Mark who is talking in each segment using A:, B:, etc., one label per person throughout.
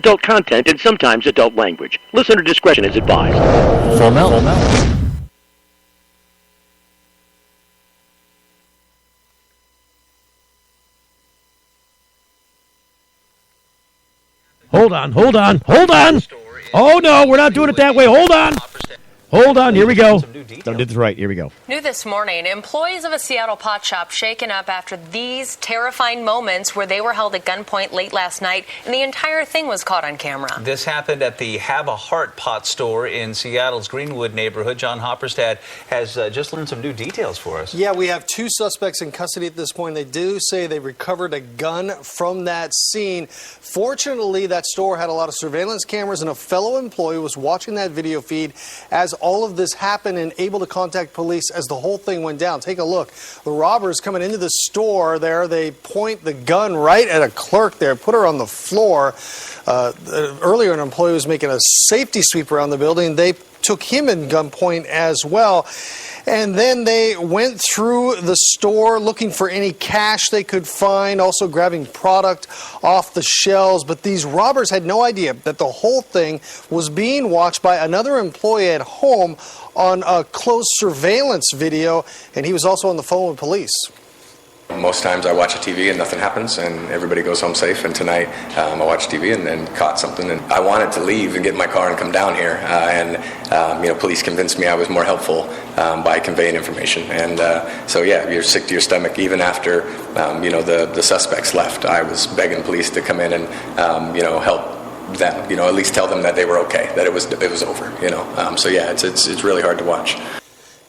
A: Adult content and sometimes adult language. Listener discretion is advised.
B: Full Mel.
C: Hold on. Oh, no, we're not doing it that way. Hold on, here we go. I did this right, here we go.
D: New this morning, employees of a Seattle pot shop shaken up after these terrifying moments where they were held at gunpoint late last night, and the entire thing was caught on camera.
E: This happened at the Have a Heart pot store in Seattle's Greenwood neighborhood. John Hopperstad has just learned some new details for us.
F: Yeah, we have 2 suspects in custody at this point. They do say they recovered a gun from that scene. Fortunately, that store had a lot of surveillance cameras, and a fellow employee was watching that video feed as all of this happened and able to contact police as the whole thing went down. Take a look. The robbers coming into the store there, they point the gun right at a clerk there, put her on the floor. Earlier, an employee was making a safety sweep around the building. They took him in gunpoint as well. And then they went through the store looking for any cash they could find, also grabbing product off the shelves. But these robbers had no idea that the whole thing was being watched by another employee at home on a closed surveillance video, and he was also on the phone with police.
G: Most times I watch a TV and nothing happens and everybody goes home safe, and tonight I watched TV and caught something, and I wanted to leave and get in my car and come down here, police convinced me I was more helpful by conveying information, and so yeah, you're sick to your stomach even after the suspects left. I was begging police to come in and help them, at least tell them that they were okay, that it was over, so yeah, it's really hard to watch.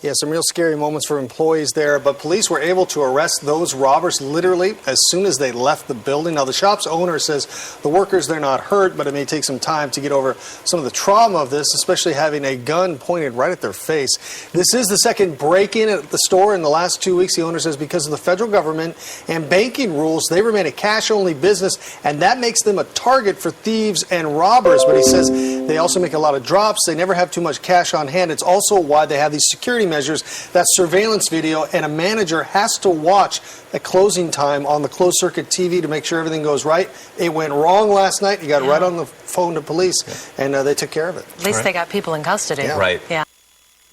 F: Yeah, some real scary moments for employees there, but police were able to arrest those robbers literally as soon as they left the building. Now, the shop's owner says the workers, they're not hurt, but it may take some time to get over some of the trauma of this, especially having a gun pointed right at their face. This is the second break-in at the store in the last 2 weeks. The owner says because of the federal government and banking rules, they remain a cash-only business, and that makes them a target for thieves and robbers. But he says they also make a lot of drops. They never have too much cash on hand. It's also why they have these security measures, that surveillance video, and a manager has to watch at closing time on the closed circuit TV to make sure everything goes right. It went wrong last night. He got right on the phone to police, and they took care of it.
D: At least they got people in custody.
F: Yeah.
E: Right.
D: Yeah.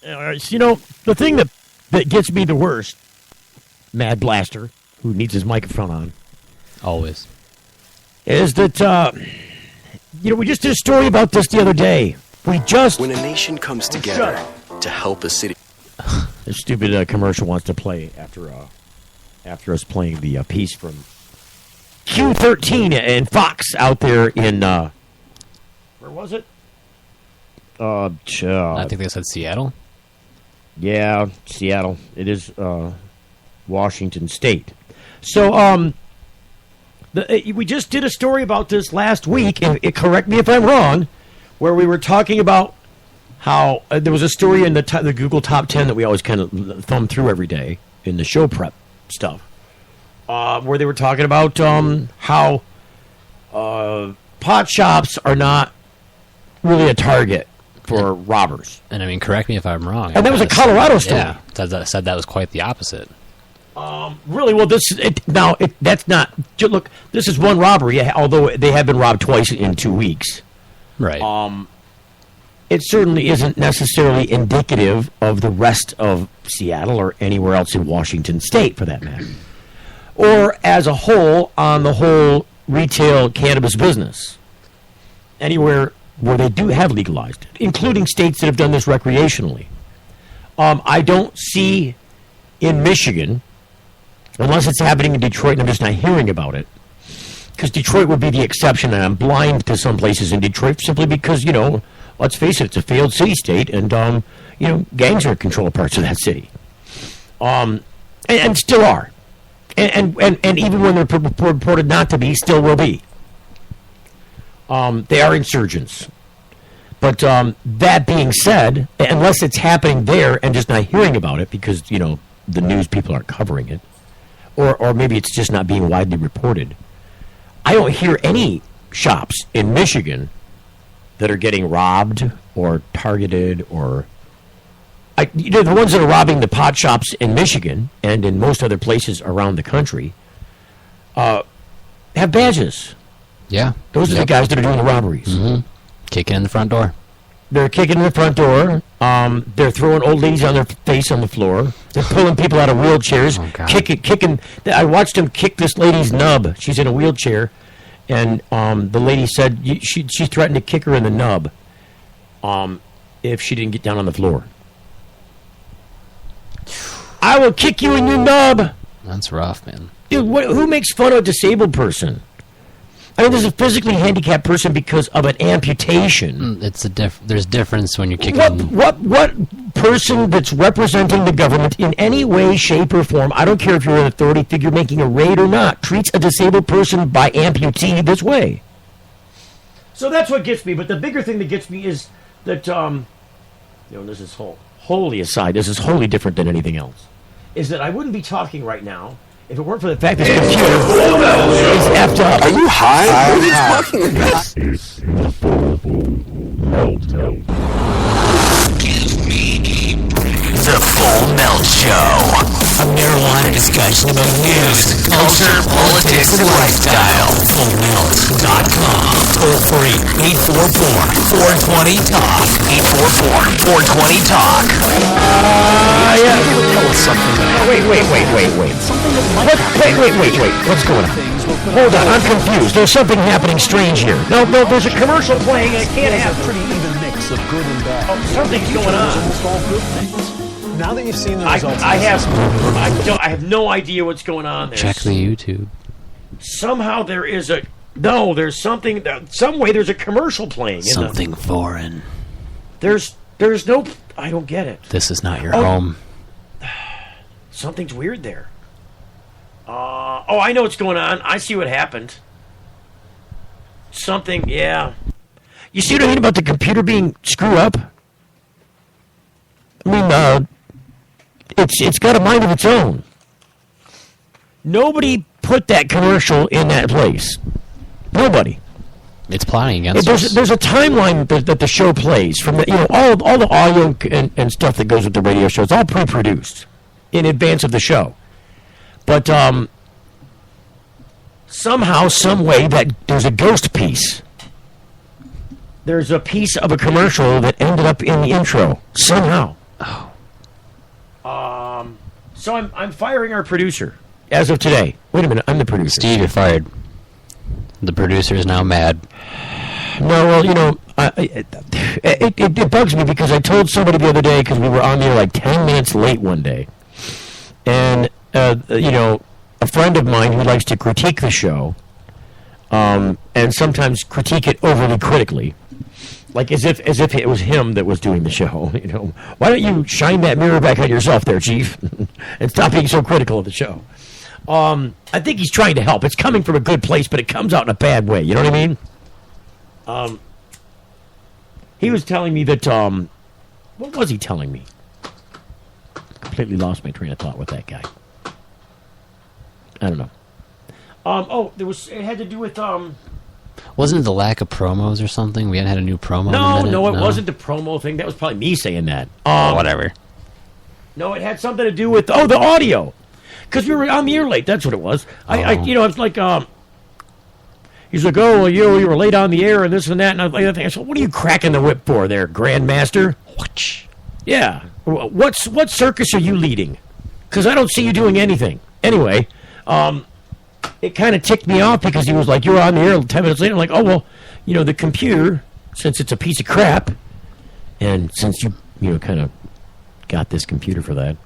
C: The thing that gets me the worst, Mad Blaster, who needs his microphone on,
B: Always.
C: is that, we just did a story about this the other day. When
H: a nation comes together to help a city.
C: The stupid commercial wants to play after us playing the piece from Q13 and Fox out there in where was it?
B: I think they said Seattle.
C: Yeah, Seattle. It is Washington State. So we just did a story about this last week. Correct me if I'm wrong, where we were talking about how there was a story in the Google Top 10 that we always kind of thumb through every day in the show prep stuff, where they were talking about how pot shops are not really a target for robbers.
B: And I mean, correct me if I'm wrong.
C: And that was a Colorado story.
B: Yeah, said that was quite the opposite.
C: Really, well, that's not. Look, this is one robbery, although they have been robbed twice in 2 weeks.
B: Right.
C: It certainly isn't necessarily indicative of the rest of Seattle or anywhere else in Washington State, for that matter, or as a whole on the whole retail cannabis business. Anywhere where they do have legalized it, including states that have done this recreationally. I don't see in Michigan, unless it's happening in Detroit and I'm just not hearing about it, because Detroit would be the exception, and I'm blind to some places in Detroit simply because, let's face it, it's a failed city-state, and, gangs are in control of parts of that city. And still are. And even when they're purported not to be, still will be. They are insurgents. But that being said, unless it's happening there and just not hearing about it because, the news people aren't covering it, or maybe it's just not being widely reported, I don't hear any shops in Michigan that are getting robbed or targeted or... the ones that are robbing the pot shops in Michigan and in most other places around the country have badges.
B: Yeah.
C: Those are the guys that are doing the robberies.
B: Mm-hmm. Kicking in the front door.
C: They're kicking in the front door. They're throwing old ladies on their face on the floor. They're pulling people out of wheelchairs. Kicking. I watched them kick this lady's nub. She's in a wheelchair. And the lady said she threatened to kick her in the nub if she didn't get down on the floor. I will kick you in your nub.
B: That's rough, man.
C: Dude, who makes fun of a disabled person? I mean, there's a physically handicapped person because of an amputation.
B: There's difference when you're kicking.
C: What person that's representing the government in any way, shape, or form, I don't care if you're an authority figure making a raid or not, treats a disabled person by amputee this way? So that's what gets me. But the bigger thing that gets me is that, this is wholly aside. This is wholly different than anything else. Is that I wouldn't be talking right now if it weren't for the fact that this computer is effed up.
H: Are you high? What are you talking about?
I: This is the Full Melt.
J: The Full Melt Show. A marijuana discussion about news, culture, politics, and lifestyle. FullMelt.com. Toll free 844-420-TALK. 844-420-TALK.
C: Wait. What's going on? Hold on, I'm confused. There's something happening strange here. No, there's a commercial playing. I can't have a pretty even mix of good and bad. Oh, something's going on.
F: Almost all good things. Now that you've seen the results,
C: I have no idea what's going on there.
B: Check the YouTube.
C: Somehow there's something. Some way there's a commercial playing.
B: Something foreign.
C: There's no. I don't get it.
B: This is not your home.
C: Something's weird there. I know what's going on. I see what happened. Something, yeah. You see what I mean about the computer being screwed up? I mean, it's got a mind of its own. Nobody put that commercial in that place. Nobody.
B: It's plotting against us.
C: There's a timeline that the show plays from the, all the audio and stuff that goes with the radio show. It's all pre-produced in advance of the show. But somehow, some way, that there's a ghost piece. There's a piece of a commercial that ended up in the intro somehow. So I'm firing our producer as of today. Wait a minute, I'm the producer.
B: Steve, you're fired. The producer is now mad.
C: No, well, it bugs me because I told somebody the other day because we were on there like 10 minutes late one day, and a friend of mine who likes to critique the show, and sometimes critique it overly critically, like as if it was him that was doing the show. Why don't you shine that mirror back on yourself, there, Chief, and stop being so critical of the show? I think he's trying to help. It's coming from a good place, but it comes out in a bad way. You know what I mean? He was telling me that. What was he telling me? Completely lost my train of thought with that guy. I don't know. It had to do with
B: Wasn't it the lack of promos or something? We hadn't had a new promo.
C: No, it wasn't the promo thing. That was probably me saying that.
B: Whatever.
C: No, it had something to do with the audio, because we were on the air late. That's what it was. It's like he's like, you were late on the air and this and that and other thing. I said, what are you cracking the whip for, there, Grandmaster? Yeah. What circus are you leading? Because I don't see you doing anything. Anyway, it kind of ticked me off because he was like, you were on the air 10 minutes later. I'm like, oh, well, the computer, since it's a piece of crap, and since you kind of got this computer for that,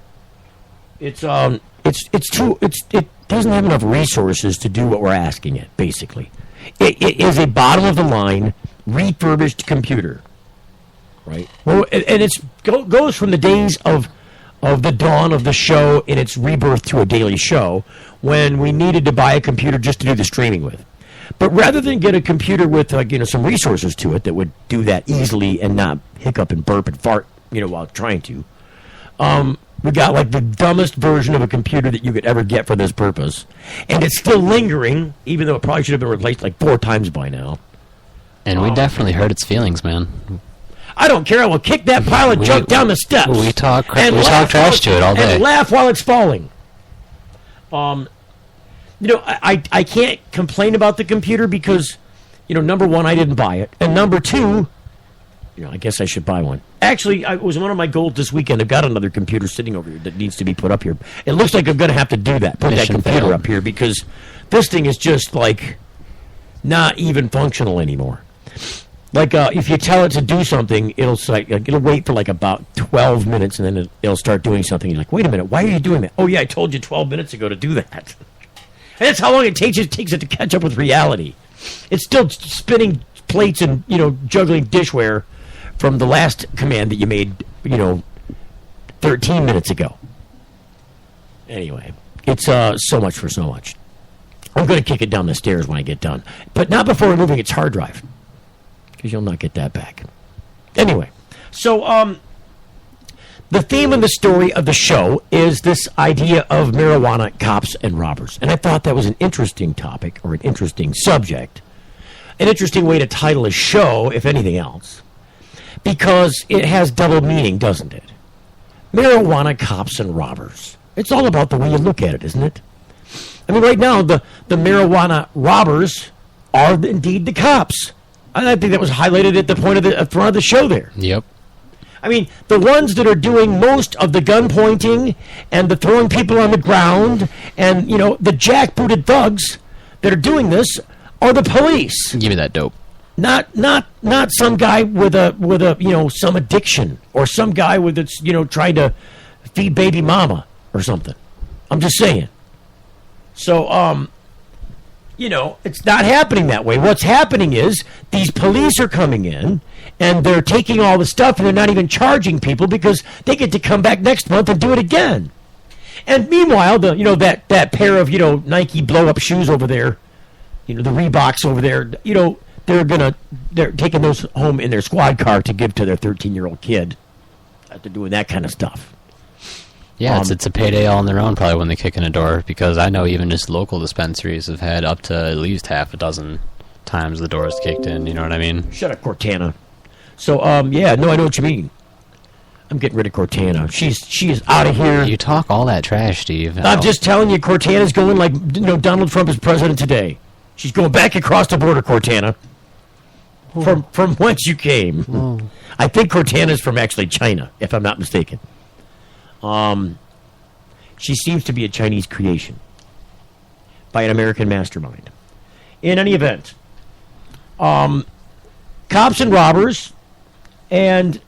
C: it doesn't have enough resources to do what we're asking it, basically. It is a bottom-of-the-line, refurbished computer, right? Well, and it goes from the days of the dawn of the show in its rebirth to a daily show, when we needed to buy a computer just to do the streaming with. But rather than get a computer with some resources to it that would do that easily and not hiccup and burp and fart while trying to, we got like the dumbest version of a computer that you could ever get for this purpose, and it's still lingering, even though it probably should have been replaced like 4 times by now.
B: And we definitely hurt its feelings, man.
C: I don't care. I will kick that pile of junk down the steps.
B: We talk trash to it all day.
C: And laugh while it's falling. I can't complain about the computer because number one, I didn't buy it. And number two, I guess I should buy one. Actually, it was one of my goals this weekend. I've got another computer sitting over here that needs to be put up here. It looks like I'm going to have to do that, put that computer up here, because this thing is just, like, not even functional anymore. Like, if you tell it to do something, it'll wait for, like, about 12 minutes, and then it'll start doing something. You're like, wait a minute, why are you doing that? Oh, yeah, I told you 12 minutes ago to do that. And that's how long it takes it to catch up with reality. It's still spinning plates and, juggling dishware from the last command that you made, 13 minutes ago. Anyway, it's so much for so much. I'm going to kick it down the stairs when I get done. But not before removing its hard drive, because you'll not get that back. Anyway, so the theme and the story of the show is this idea of marijuana, cops, and robbers. And I thought that was an interesting topic, or an interesting subject. An interesting way to title a show, if anything else. Because it has double meaning, doesn't it? Marijuana, cops, and robbers. It's all about the way you look at it, isn't it? I mean, right now, the marijuana robbers are indeed the cops. And I think that was highlighted at the point of the front of the show there.
B: Yep.
C: I mean, the ones that are doing most of the gun pointing and the throwing people on the ground and, the jackbooted thugs that are doing this are the police.
B: Give me that dope.
C: Not some guy with a some addiction, or some guy with it's trying to feed baby mama or something. I'm just saying. So it's not happening that way. What's happening is these police are coming in and they're taking all the stuff and they're not even charging people because they get to come back next month and do it again. And meanwhile, that pair of Nike blow up shoes over there, the Reeboks over there, they're taking those home in their squad car to give to their 13-year-old kid after doing that kind of stuff.
B: Yeah, it's a payday all on their own probably when they kick in a door, because I know even just local dispensaries have had up to at least half a dozen times the doors kicked in, you know what I mean?
C: Shut up, Cortana. So, I know what you mean. I'm getting rid of Cortana. She is out of here.
B: You talk all that trash, Steve.
C: I'm just telling you, Cortana's going like, Donald Trump is president today. She's going back across the border, Cortana. From whence you came.
B: Oh.
C: I think Cortana's from actually China, if I'm not mistaken. She seems to be a Chinese creation by an American mastermind. In any event, cops and robbers, and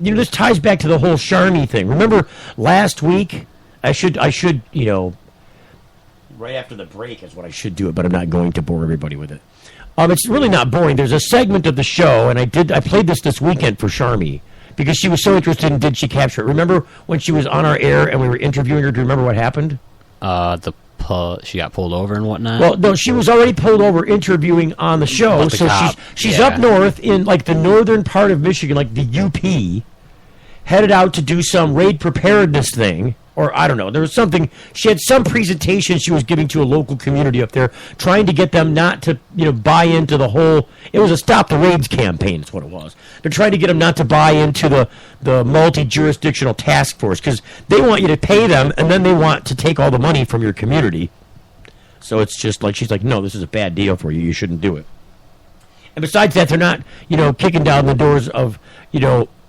C: this ties back to the whole Charmy thing. Remember last week? I should right after the break is what I should do it, but I'm not going to bore everybody with it. It's really not boring. There's a segment of the show, and I played this weekend for Charmy because she was so interested in Did She Capture It. Remember when she was on our air and we were interviewing her? Do you remember what happened?
B: She got pulled over and whatnot?
C: Well, no, she was already pulled over interviewing on the show. So she's up north in like the northern part of Michigan, like the UP, headed out to do some raid preparedness thing. Or, I don't know, there was something, she had some presentation she was giving to a local community up there, trying to get them not to, buy into the whole, it was a Stop the Raids campaign, is what it was. They're trying to get them not to buy into the multi-jurisdictional task force, because they want you to pay them, and then they want to take all the money from your community. So it's just like, she's like, no, this is a bad deal for you, you shouldn't do it. And besides that, they're not, kicking down the doors of,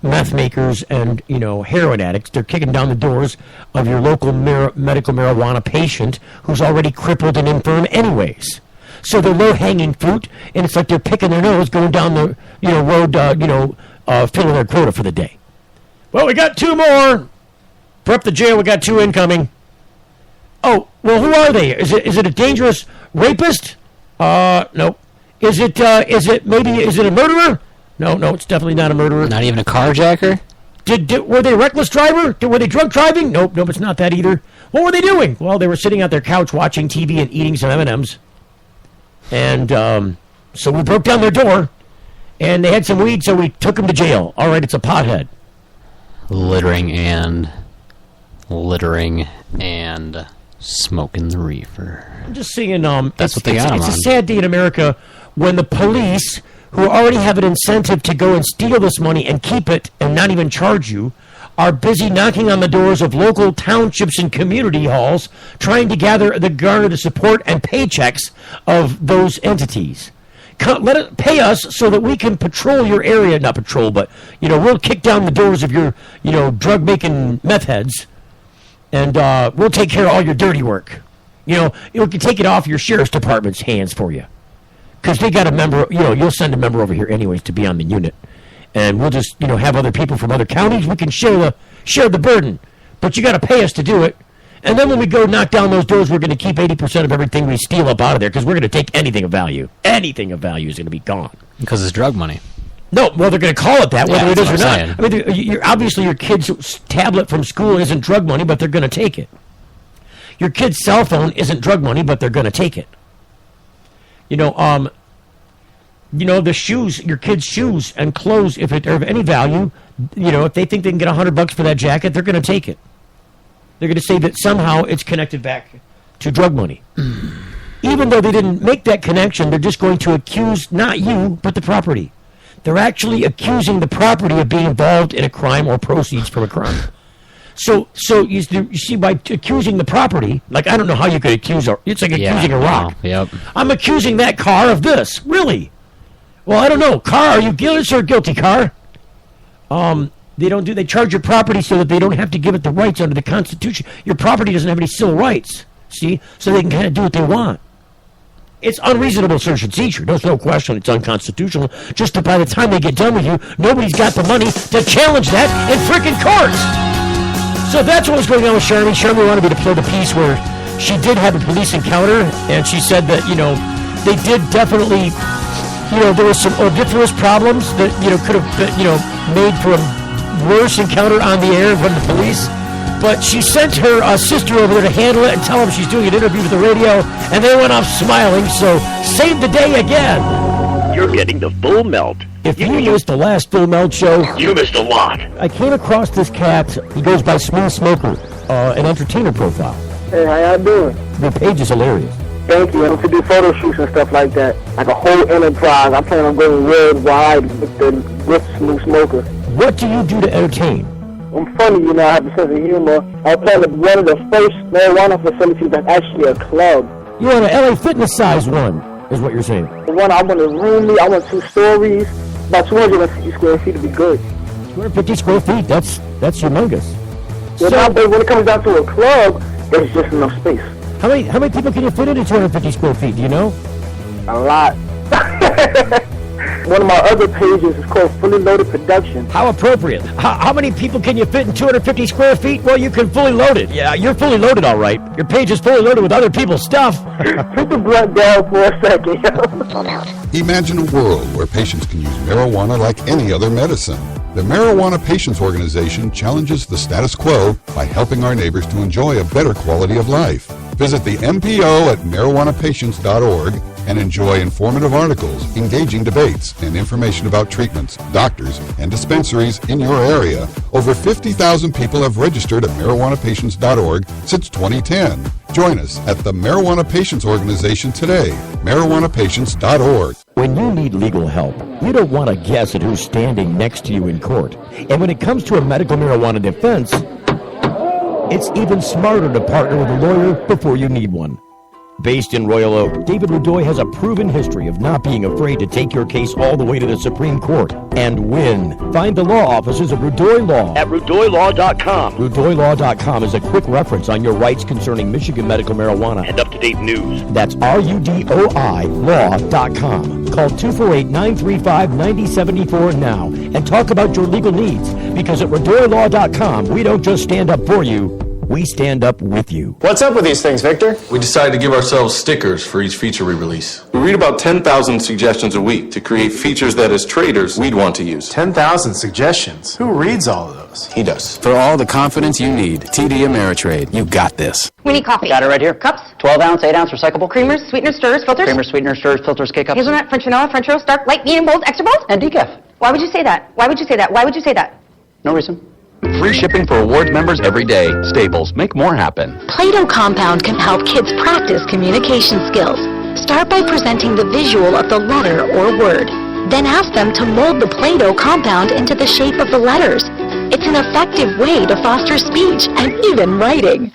C: meth makers and, heroin addicts. They're kicking down the doors of your local medical marijuana patient who's already crippled and infirm anyways. So they're low-hanging fruit, and it's like they're picking their nose going down the, road, filling their quota for the day. Well, we got 2 more. Prep the jail, we got 2 incoming. Oh, well, who are they? Is it a dangerous rapist? No. Is it a murderer? No, it's definitely not a murderer.
B: Not even a carjacker?
C: Were they a reckless driver? Were they drunk driving? Nope, it's not that either. What were they doing? Well, they were sitting on their couch watching TV and eating some M&Ms. And so we broke down their door, and they had some weed, so we took them to jail. All right, it's a pothead.
B: Littering and smoking the reefer.
C: I'm just saying,
B: that's what they got them on.
C: It's a sad day in America when the police, who already have an incentive to go and steal this money and keep it and not even charge you, are busy knocking on the doors of local townships and community halls trying to garner the support and paychecks of those entities. pay us so that we can patrol your area. Not patrol, but, we'll kick down the doors of your, drug-making meth heads, and we'll take care of all your dirty work. We can take it off your sheriff's department's hands for you. Because they got a member, you'll send a member over here anyways to be on the unit. And we'll just, have other people from other counties. We can share the burden. But you got to pay us to do it. And then when we go knock down those doors, we're going to keep 80% of everything we steal up out of there because we're going to take anything of value. Anything of value is going to be gone.
B: Because it's drug money.
C: No, well, they're going to call it that, whether it is or not.
B: Saying.
C: I mean, obviously your kid's tablet from school isn't drug money, but they're going to take it. Your kid's cell phone isn't drug money, but they're going to take it. The shoes, your kids' shoes and clothes, if they're of any value, if they think they can get $100 for that jacket, they're going to take it. They're going to say that somehow it's connected back to drug money. Even though they didn't make that connection, they're just going to accuse not you, but the property. They're actually accusing the property of being involved in a crime or proceeds from a crime. So you see, by accusing the property, like I don't know how you could accuse it's like accusing a rock.
B: Yep.
C: I'm accusing that car of this. Really? Well, I don't know. Car, are you guilty or guilty, car? They charge your property so that they don't have to give it the rights under the Constitution. Your property doesn't have any civil rights, see? So they can kind of do what they want. It's unreasonable search and seizure. There's no question it's unconstitutional. Just that by the time they get done with you, nobody's got the money to challenge that in frickin' courts. So that's what was going on with Sharmy. Sharmy wanted me to play the piece where she did have a police encounter, and she said that, they did definitely, there was some odoriferous problems that, could have been, made for a worse encounter on the air from the police. But she sent her sister over there to handle it and tell him she's doing an interview with the radio, and they went off smiling, so save the day again.
A: You're getting the full melt.
C: If you missed the last Full Melt show,
A: you missed a lot.
C: I came across this cat. He goes by Smooth Smoker, an entertainer profile.
K: Hey, how y'all doing?
C: Your page is hilarious.
K: Thank you. I'm to do photo shoots and stuff like that. Like a whole enterprise. I plan on going worldwide with Smooth Smoker.
C: What do you do to entertain?
K: I'm funny, I have a sense of humor. I plan to one of the first marijuana facilities that's actually a club.
C: You want an LA Fitness size one, is what you're saying.
K: The one I want is roomy. I want 2 stories. About 250 square feet to be good.
C: 250 square feet, that's humongous.
K: Yeah, but when it comes down to a club, there's just enough space.
C: How many people can you fit into 250 square feet, do you know?
K: A lot. One of my other pages is called Fully Loaded Production.
C: How appropriate. How many people can you fit in 250 square feet? Well, you can fully load it. Yeah, you're fully loaded, all right. Your page is fully loaded with other people's stuff.
K: Put the blunt down for a second.
L: Imagine a world where patients can use marijuana like any other medicine. The Marijuana Patients Organization challenges the status quo by helping our neighbors to enjoy a better quality of life. Visit the MPO at marijuanapatients.org and enjoy informative articles, engaging debates, and information about treatments, doctors, and dispensaries in your area. Over 50,000 people have registered at marijuanapatients.org since 2010. Join us at the Marijuana Patients Organization today, marijuanapatients.org.
C: When you need legal help, you don't want to guess at who's standing next to you in court. And when it comes to a medical marijuana defense, it's even smarter to partner with a lawyer before you need one. Based in Royal Oak, David Rudoy has a proven history of not being afraid to take your case all the way to the Supreme Court and win. Find the law offices of Rudoy Law
A: at RudoyLaw.com.
C: RudoyLaw.com is a quick reference on your rights concerning Michigan medical marijuana
A: and up-to-date news.
C: That's RUDOI Law.com. Call 248-935-9074 now and talk about your legal needs, because at RudoyLaw.com, we don't just stand up for you, we stand up with you.
M: What's up with these things, Victor?
N: We decided to give ourselves stickers for each feature we release.
M: We read about 10,000 suggestions a week to create features that, as traders, we'd want to use.
O: 10,000 suggestions? Who reads all of those?
M: He does.
P: For all the confidence you need, TD Ameritrade. You got this.
Q: We need coffee.
R: Got it right here.
Q: Cups.
R: 12-ounce, 8-ounce recyclable.
Q: Creamers, sweeteners, stirrers, filters.
R: Creamers, sweeteners, stirrers, filters, K-Cups.
Q: Hazelnut, French vanilla, French roast, dark, light, medium, bold, extra bold.
R: And decaf.
Q: Why would you say that? Why would you say that? Why would you say that?
R: No reason.
P: Free shipping for awards members every day. Staples. Make more happen.
S: Play-Doh Compound can help kids practice communication skills. Start by presenting the visual of the letter or word. Then ask them to mold the Play-Doh compound into the shape of the letters. It's an effective way to foster speech and even writing.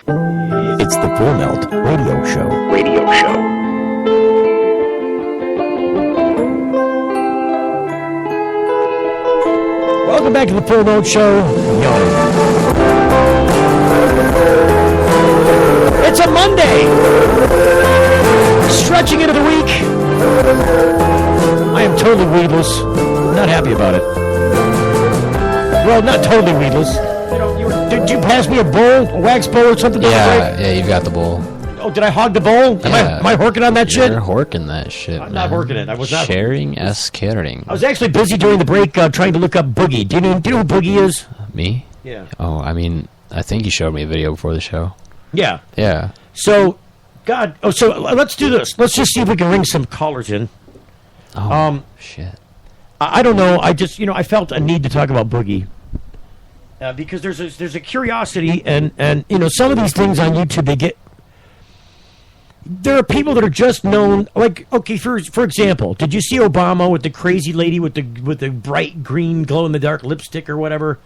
C: It's the Full Melt Radio Show.
A: Radio Show.
C: back to the Full Note Show. It's a Monday. Stretching into the week. I am totally weedless. Not happy about it. Well, not totally weedless. Did you pass me a bowl, a wax bowl or something?
B: Yeah, you've got the bowl.
C: Oh, did I hog the bowl?
B: Yeah.
C: Am I horking on that shit?
B: You're horking that shit,
C: I'm
B: man.
C: not horking it. I was not.
B: Sharing is caring.
C: I was actually busy during the break trying to look up Boogie. Do you know who Boogie is?
B: Me?
C: Yeah.
B: Oh, I mean, I think you showed me a video before the show.
C: Yeah.
B: Yeah.
C: So, so let's do this. Let's just see if we can ring some callers in.
B: Oh, shit.
C: I don't know. I just, I felt a need to talk about Boogie. Because there's a curiosity, and some of these things on YouTube, there are people that are just known, like, okay, for example, did you see Obama with the crazy lady with the bright green glow-in-the-dark lipstick or whatever?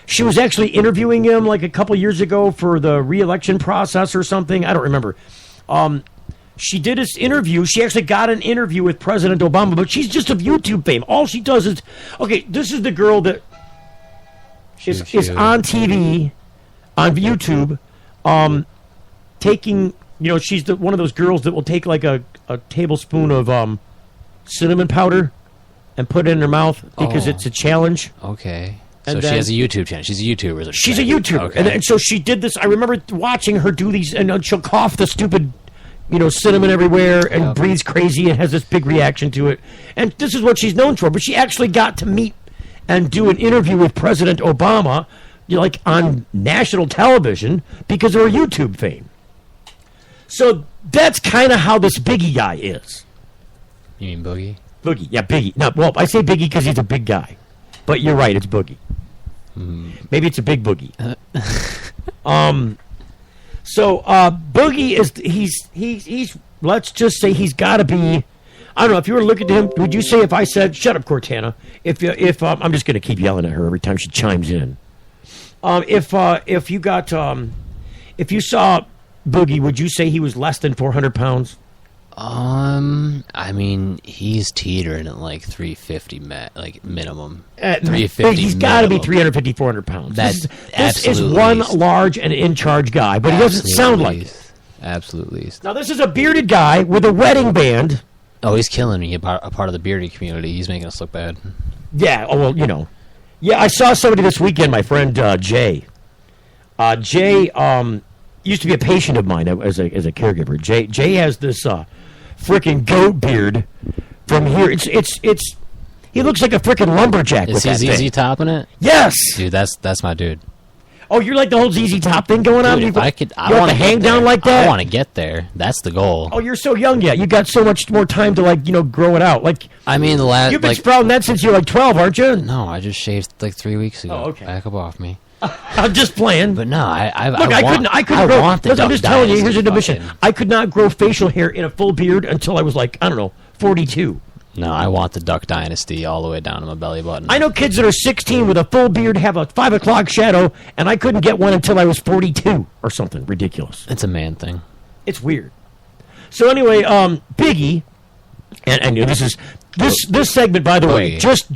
C: She was actually interviewing him like a couple years ago for the re-election process or something. I don't remember. She did this interview. She actually got an interview with President Obama, but she's just of YouTube fame. All she does is, okay, this is the girl that is on TV, on YouTube, taking, she's one of those girls that will take like a tablespoon of cinnamon powder and put it in her mouth because it's a challenge.
B: Okay.
C: And
B: so she has a YouTube channel. She's a YouTuber.
C: She's a YouTuber.
B: Okay.
C: And so she did this. I remember watching her do these, and she'll cough the stupid, cinnamon everywhere and breathes crazy and has this big reaction to it. And this is what she's known for. But she actually got to meet and do an interview with President Obama, like on national television because of her YouTube fame. So that's kind of how this Biggie guy is.
B: You mean Boogie?
C: Boogie, yeah, Biggie. No, well, I say Biggie because he's a big guy. But you're right, it's Boogie. Maybe it's a big Boogie. So Boogie is he's let's just say he's got to be. I don't know if you were looking at him. Would you say if I said "Shut up, Cortana"? If I'm just going to keep yelling at her every time she chimes in. If you saw Boogie, would you say he was less than 400 pounds?
B: I mean, he's teetering at like 350 minimum. 350.
C: He's got to be 350, 400 pounds. This is
B: absolute
C: one
B: least.
C: Large and in charge guy, but he doesn't sound like it.
B: Absolute least.
C: Now this is a bearded guy with a wedding band.
B: Oh, he's killing me. A part of the bearded community. He's making us look bad.
C: Yeah. Oh well, Yeah, I saw somebody this weekend. My friend Jay. Jay used to be a patient of mine as a caregiver. Jay has this freaking goat beard from here. It's he looks like a freaking lumberjack.
B: Is he ZZ topping it?
C: Yes,
B: dude. That's my dude.
C: Oh, you're like the whole ZZ Top thing going on.
B: Dude, if I
C: want to hang down like that.
B: I want to get there. That's the goal.
C: Oh, you're so young yet. You got so much more time to grow it out. Like
B: I mean,
C: you've been sprouting that since you're like 12, aren't you?
B: No, I just shaved like 3 weeks ago.
C: Oh, okay.
B: Back up off me.
C: I'm just playing.
B: But no, I
C: couldn't grow.
B: want the
C: Listen, I'm just telling you. Here's an admission.
B: fucking-
C: I could not grow facial hair in a full beard until I was like, I don't know, 42.
B: No, I want the Duck Dynasty all the way down to my belly button.
C: I know kids that are 16 with a full beard have a 5 o'clock shadow, and I couldn't get one until I was 42 or something ridiculous.
B: It's a man thing.
C: It's weird. So anyway, Biggie, and this segment, by the way, just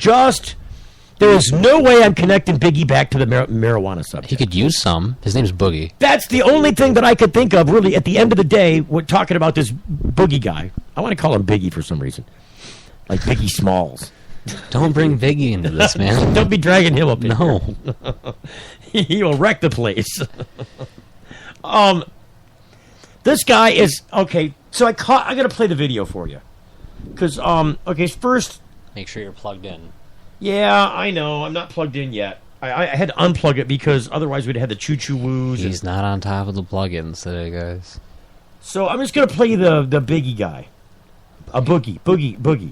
C: there is no way I'm connecting Biggie back to the marijuana subject.
B: He could use some. His name's Boogie.
C: That's the only thing that I could think of, really, at the end of the day, we're talking about this Boogie guy. I want to call him Biggie for some reason. Like Biggie Smalls.
B: Don't bring Biggie into this, man.
C: Don't be dragging him up in
B: No.
C: here. He will wreck the place. This guy is... Okay, so I got to play the video for you. Because, okay, first...
B: Make sure you're plugged in.
C: Yeah, I know. I'm not plugged in yet. I had to unplug it because otherwise we'd have the choo-choo-woos.
B: He's not on top of the plugins today, guys.
C: So I'm just going to play the Biggie guy. A Boogie.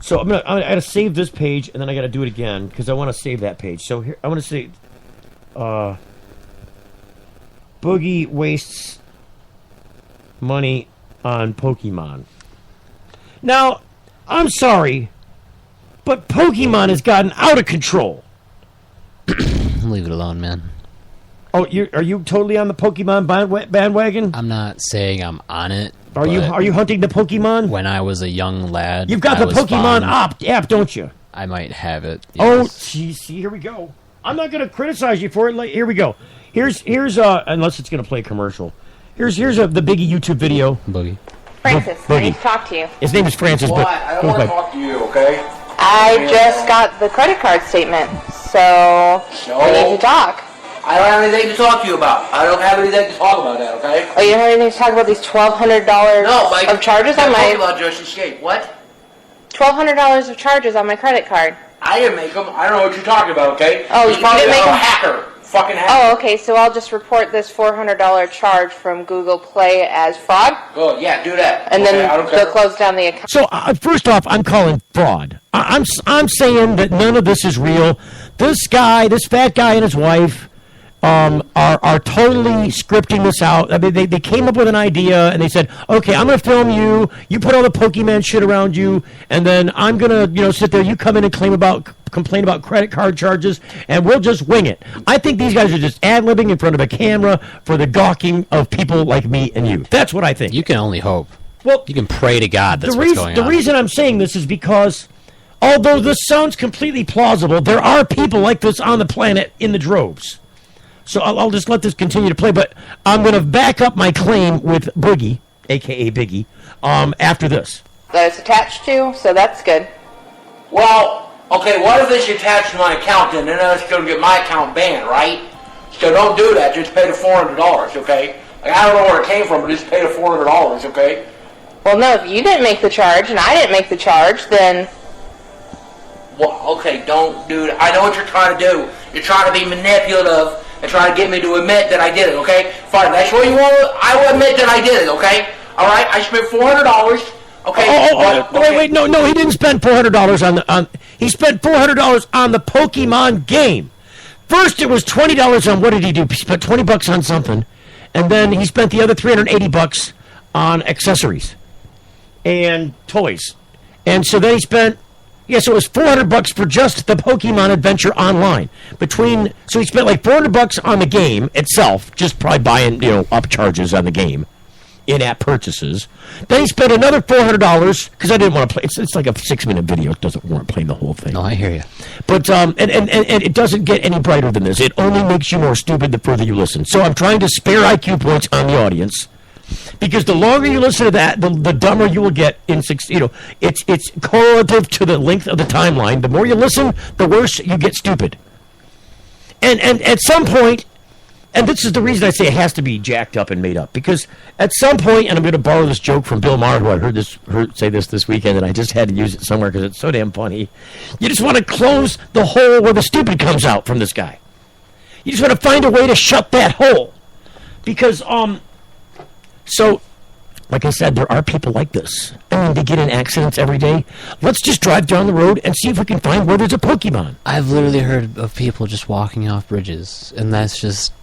C: So I got to save this page, and then I got to do it again because I want to save that page. So here I want to say, Boogie wastes money on Pokemon. Now, I'm sorry, but Pokemon has gotten out of control.
B: Leave it alone, man.
C: Oh, are you totally on the Pokemon bandwagon?
B: I'm not saying I'm on it.
C: Are you hunting the Pokemon?
B: When I was a young lad,
C: You've got the Pokemon app, don't you?
B: I might have it.
C: Oh, see, here we go. I'm not going to criticize you for it. Here we go. Here's unless it's going to play a commercial. Here's the Biggie YouTube video.
B: Boogie.
Q: Francis, I need to talk to you.
C: His name is Francis.
H: Why? I don't want to talk to you, okay?
Q: I just got the credit card statement, so we need to talk.
H: I don't have anything to talk to you about. I don't have anything to talk about that, okay?
Q: Oh, you don't have anything to talk about these $1,200 of charges on my...
H: about Just Escape. What?
Q: $1,200 of charges on my credit card.
H: I didn't make them. I don't know what you're talking about, okay?
Q: Oh,
H: It's
Q: you
H: probably
Q: didn't make
H: a
Q: them?
H: hacker. Fucking hacker.
Q: Oh, okay, so I'll just report this $400 charge from Google Play as fraud?
H: Good, yeah, do that.
Q: And
H: Okay, I don't
Q: then
H: care.
Q: they'll close down the account.
C: So first off, I'm calling fraud. I'm saying that none of this is real. This fat guy and his wife, are totally scripting this out. I mean, they came up with an idea and they said, okay, I'm going to film you. You put all the Pokemon shit around you, and then I'm going to, sit there. You come in and complain about credit card charges, and we'll just wing it. I think these guys are just ad-libbing in front of a camera for the gawking of people like me and you. That's what I think.
B: You can only hope.
C: Well,
B: you can pray to God that's what's going on.
C: The reason I'm saying this is because, although this sounds completely plausible, there are people like this on the planet in the droves. So I'll just let this continue to play, but I'm going to back up my claim with Boogie, a.k.a. Biggie, after this.
Q: That it's attached to, so that's good.
H: Well, okay, what if it's attached to my account then? Then it's going to get my account banned, right? So don't do that. Just pay the $400, okay? Like, I don't know where it came from, but just pay the $400, okay?
Q: Well, no, if you didn't make the charge and I didn't make the charge, then...
H: Well, okay, don't do that. I know what you're trying to do. You're trying to be manipulative and trying to get me to admit that I did it, okay? Fine, that's what you want. I will admit that I did it, okay? All right, I spent $400, okay?
C: Wait, no, he didn't spend $400 he spent $400 on the Pokemon game. First, it was $20 on, what did he do? He spent $20 on something, and then he spent the other $380 on accessories and toys. And so then he spent... so it was $400 for just the Pokemon Adventure Online. So he spent like $400 on the game itself, just probably buying, upcharges on the game, in-app purchases. Then he spent another $400 because I didn't want to play. It's like a 6-minute video. It doesn't warrant playing the whole thing.
B: No, I hear you.
C: But and it doesn't get any brighter than this. It only makes you more stupid the further you listen. So I'm trying to spare IQ points on the audience. Because the longer you listen to that, the dumber you will get in it's correlative to the length of the timeline. The more you listen, the worse you get stupid. And at some point, and this is the reason I say it has to be jacked up and made up, because at some point, and I'm going to borrow this joke from Bill Maher, who I heard say this weekend, and I just had to use it somewhere because it's so damn funny. You just want to close the hole where the stupid comes out from this guy. You just want to find a way to shut that hole. Because, so, like I said, there are people like this. I mean, they get in accidents every day. Let's just drive down the road and see if we can find where there's a Pokemon.
B: I've literally heard of people just walking off bridges, and that's just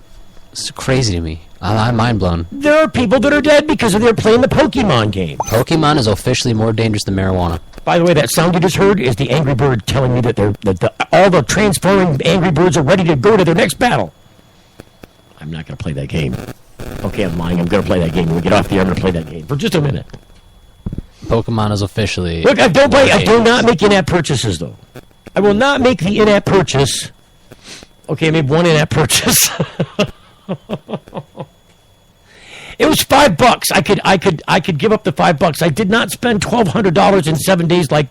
B: crazy to me. I'm mind blown.
C: There are people that are dead because they're playing the Pokemon game.
B: Pokemon is officially more dangerous than marijuana.
C: By the way, that sound you just heard is the Angry Bird telling me that all the transforming Angry Birds are ready to go to their next battle. I'm not going to play that game. Okay, I'm lying. I'm going to play that game. When we get off the air, I'm going to play that game for just a minute.
B: Pokemon is officially...
C: Look, I do not make in-app purchases, though. I will not make the in-app purchase. Okay, I made one in-app purchase. It was $5. I could give up the $5. I did not spend $1,200 in 7 days like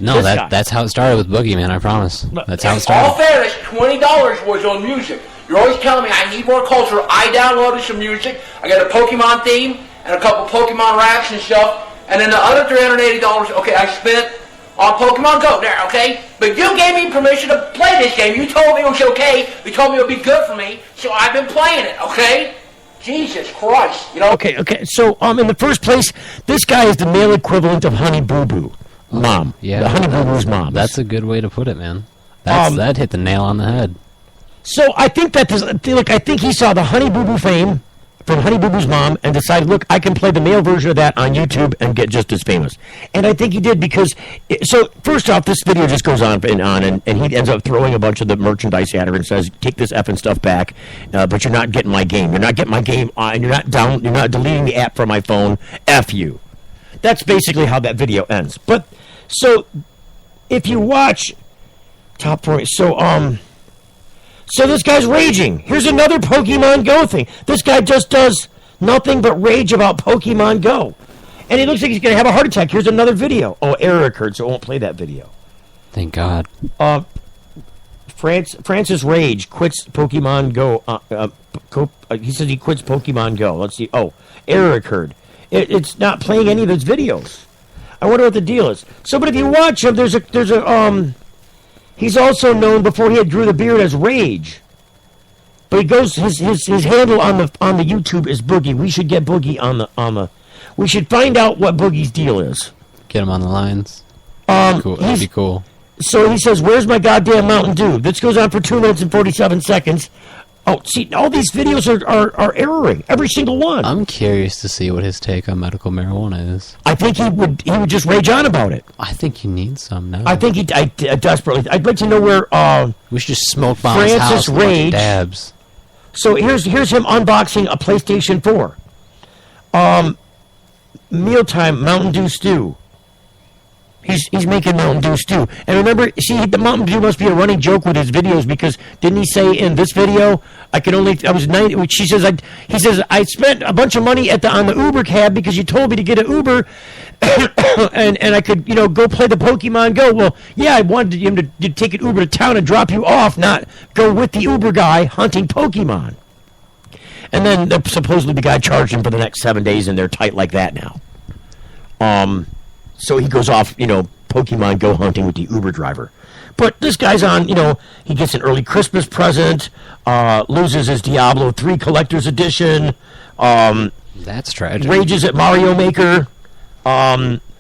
B: No, that's how it started with Boogie, man, I promise. That's how it started.
H: All fairness, $20 was on music. You're always telling me I need more culture. I downloaded some music. I got a Pokemon theme and a couple Pokemon raps and stuff. And then the other $380, okay, I spent on Pokemon Go there, okay? But you gave me permission to play this game. You told me it was okay. You told me it would be good for me. So I've been playing it, okay? Jesus Christ,
C: Okay. So, in the first place, this guy is the male equivalent of Honey Boo Boo. Mom.
B: Yeah.
C: The Honey Boo Boo's mom.
B: That's a good way to put it, man. That hit the nail on the head.
C: So I think I think he saw the Honey Boo Boo fame from Honey Boo Boo's mom and decided, look, I can play the male version of that on YouTube and get just as famous. And I think he did because, so first off, this video just goes on and he ends up throwing a bunch of the merchandise at her and says, take this effing stuff back, but you're not getting my game. You're not getting my game, and you're not deleting the app from my phone. F you. That's basically how that video ends. But, so... if you watch top 4, so this guy's raging. Here's another Pokemon Go thing. This guy just does nothing but rage about Pokemon Go. And it looks like he's going to have a heart attack. Here's another video. Oh, error occurred, so it won't play that video.
B: Thank God.
C: Francis Rage quits Pokemon Go. He says he quits Pokemon Go. Let's see. Oh, error occurred. It's not playing any of his videos. I wonder what the deal is. So, but if you watch him, there's a he's also known before he had grew the beard as Rage. But he goes his handle on the YouTube is Boogie. We should get Boogie on the. We should find out what Boogie's deal is.
B: Get him on the lines. Cool. That'd be cool.
C: So he says, "Where's my goddamn Mountain Dew?" This goes on for 2 minutes and 47 seconds. Oh, see, all these videos are erroring. Every single one.
B: I'm curious to see what his take on medical marijuana is.
C: I think he would just rage on about it.
B: I think he needs some now.
C: I think I desperately. I'd like to know where.
B: We should just smoke bomb his house.
C: Rage.
B: Dabs.
C: So here's him unboxing a PlayStation 4. Mealtime Mountain Dew stew. He's making Mountain Dew stew. And remember, see, the Mountain Dew must be a running joke with his videos because didn't he say in this video, he says, I spent a bunch of money on the Uber cab because you told me to get an Uber and I could, go play the Pokemon Go. Well, yeah, I wanted him to take an Uber to town and drop you off, not go with the Uber guy hunting Pokemon. And then supposedly the guy charged him for the next 7 days and they're tight like that now. So he goes off, Pokemon Go hunting with the Uber driver. But this guy's on, he gets an early Christmas present, loses his Diablo 3 Collector's Edition.
B: That's tragic.
C: Rages at Mario Maker.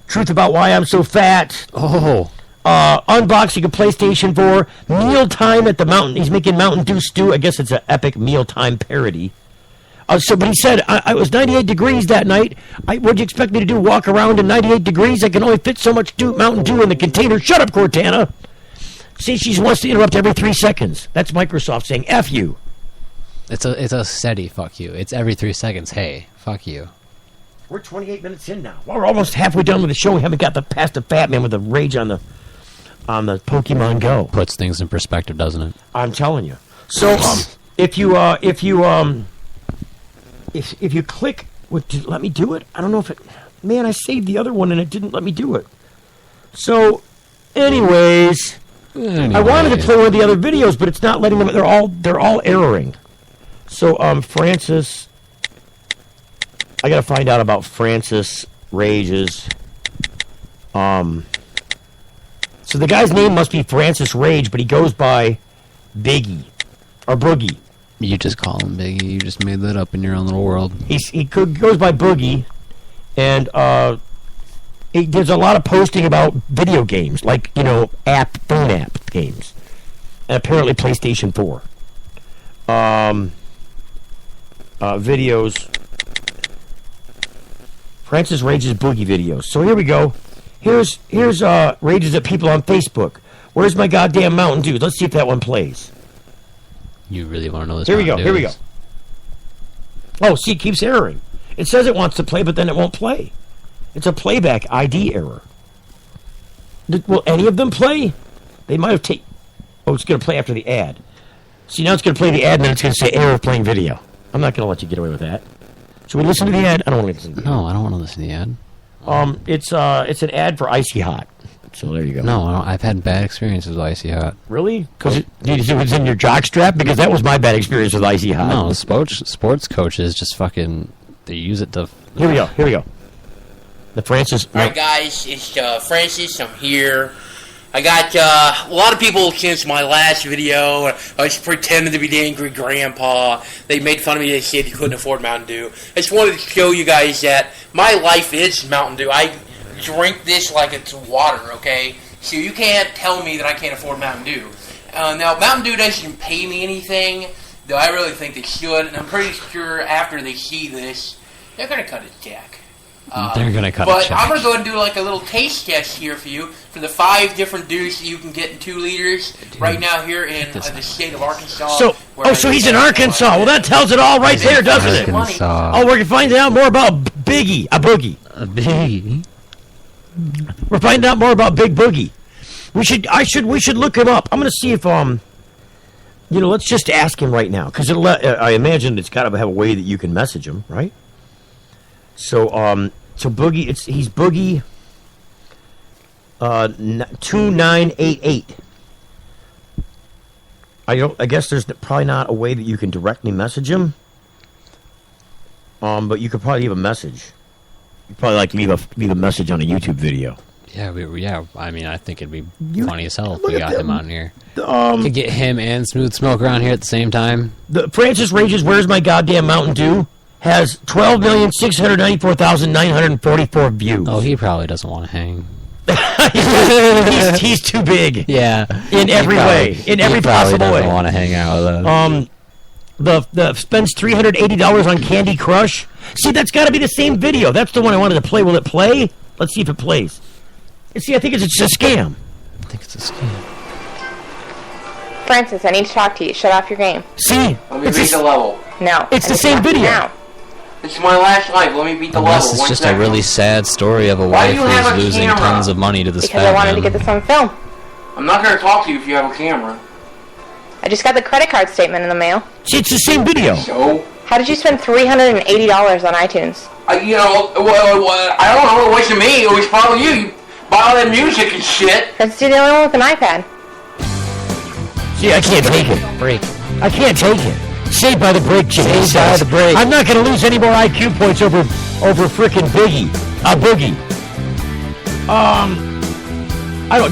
C: Truth about why I'm so fat.
B: Oh.
C: Unboxing a PlayStation 4. Mealtime at the Mountain. He's making Mountain Dew stew. I guess it's an epic mealtime parody. But he said, I was 98 degrees that night. What'd you expect me to do, walk around in 98 degrees? I can only fit so much Mountain Dew in the container. Shut up, Cortana. See, she wants to interrupt every 3 seconds. That's Microsoft saying, F you.
B: It's a steady fuck you. It's every 3 seconds, hey, fuck you.
C: We're 28 minutes in now. Well, we're almost halfway done with the show. We haven't got past the fat man with the rage on the Pokemon Go.
B: Puts things in perspective, doesn't it?
C: I'm telling you. So, if you click, let me do it? I don't know if it... Man, I saved the other one and it didn't let me do it. So, anyways, I wanted to play one of the other videos, but it's not letting them... They're all erroring. So, Francis... I gotta find out about Francis Rage's... So the guy's name must be Francis Rage, but he goes by Biggie. Or Boogie.
B: You just call him Biggie. You just made that up in your own little world.
C: He goes by Boogie, and he does a lot of posting about video games, like, phone app games. And apparently PlayStation 4. Videos. Francis Rage's Boogie videos. So here we go. Here's Rages at people on Facebook. Where's my goddamn Mountain Dew? Let's see if that one plays.
B: You really want to know this?
C: Here we go. Oh, see, it keeps erroring. It says it wants to play, but then it won't play. It's a playback ID error. Will any of them play? They might have taken... Oh, it's going to play after the ad. See, now it's going to play the ad, and then it's going to say error of playing video. I'm not going to let you get away with that. Should we listen to the ad? I don't want to listen to the ad.
B: No, I don't want to listen to the ad.
C: It's an ad for Icy Hot. So there you go.
B: No, I've had bad experiences with Icy Hot.
C: Really? Because it was in your jock strap? Because that was my bad experience with Icy Hot.
B: No, sports coaches just fucking... They use it to...
C: Here we go. The Francis...
T: Alright guys, it's Francis. I'm here. I got a lot of people since my last video. I was pretending to be the angry grandpa. They made fun of me. They said you couldn't afford Mountain Dew. I just wanted to show you guys that my life is Mountain Dew. I drink this like it's water, okay? So you can't tell me that I can't afford Mountain Dew. Now, Mountain Dew doesn't pay me anything, though I really think they should. And I'm pretty sure after they see this, they're going to cut a check.
B: They're going to cut a check.
T: But I'm going to go ahead and do like a little taste test here for you for the 5 different dews that you can get in 2 liters right now here in the state of Arkansas.
C: So he's in Arkansas. Well, that tells it all right there, doesn't it? Oh, we're finding out more about Biggie. A Boogie.
B: A Biggie?
C: We're finding out more about Big Boogie. We should look him up. I'm going to see if let's just ask him right now, because I imagine it's got to have a way that you can message him, right? So Boogie, he's Boogie 2988. I guess there's probably not a way that you can directly message him. But you could probably leave a message. You'd probably leave a message on a YouTube video.
B: Yeah, I mean, I think it'd be funny as hell if we got him on here. Could get him and Smooth Smoker on here at the same time.
C: Francis Ranges, Where's My Goddamn Mountain Dew? Has 12,694,944 views.
B: Oh, he probably doesn't want to hang.
C: he's too big.
B: Yeah.
C: In every way. In every possible way.
B: He doesn't want to hang out with us.
C: The spends $380 on Candy Crush. See, that's got to be the same video. That's the one I wanted to play. Will it play? Let's see if it plays. See, I think it's just a scam.
B: I think it's a scam.
Q: Francis, I need to talk to you. Shut off your game.
C: See?
H: Let me beat the level.
Q: No.
C: It's the same video.
Q: Now.
H: It's my last life. Let me beat the
B: Unless
H: level.
B: it's just a really sad story of a wife who's losing tons of money to this
Q: Because I wanted to get this on film.
H: I'm not going to talk to you if you have a camera.
Q: I just got the credit card statement in the mail.
C: See, it's the same video.
H: So?
Q: How did you spend $380 on iTunes?
H: I don't know. It wasn't me. It was probably you. You buy all that music and shit.
Q: That's the only one with an iPad.
C: See, I can't take it.
B: Break.
C: I can't take it. Saved by the break, Jimmy.
B: Saved by the break.
C: I'm not going to lose any more IQ points over frickin' Boogie.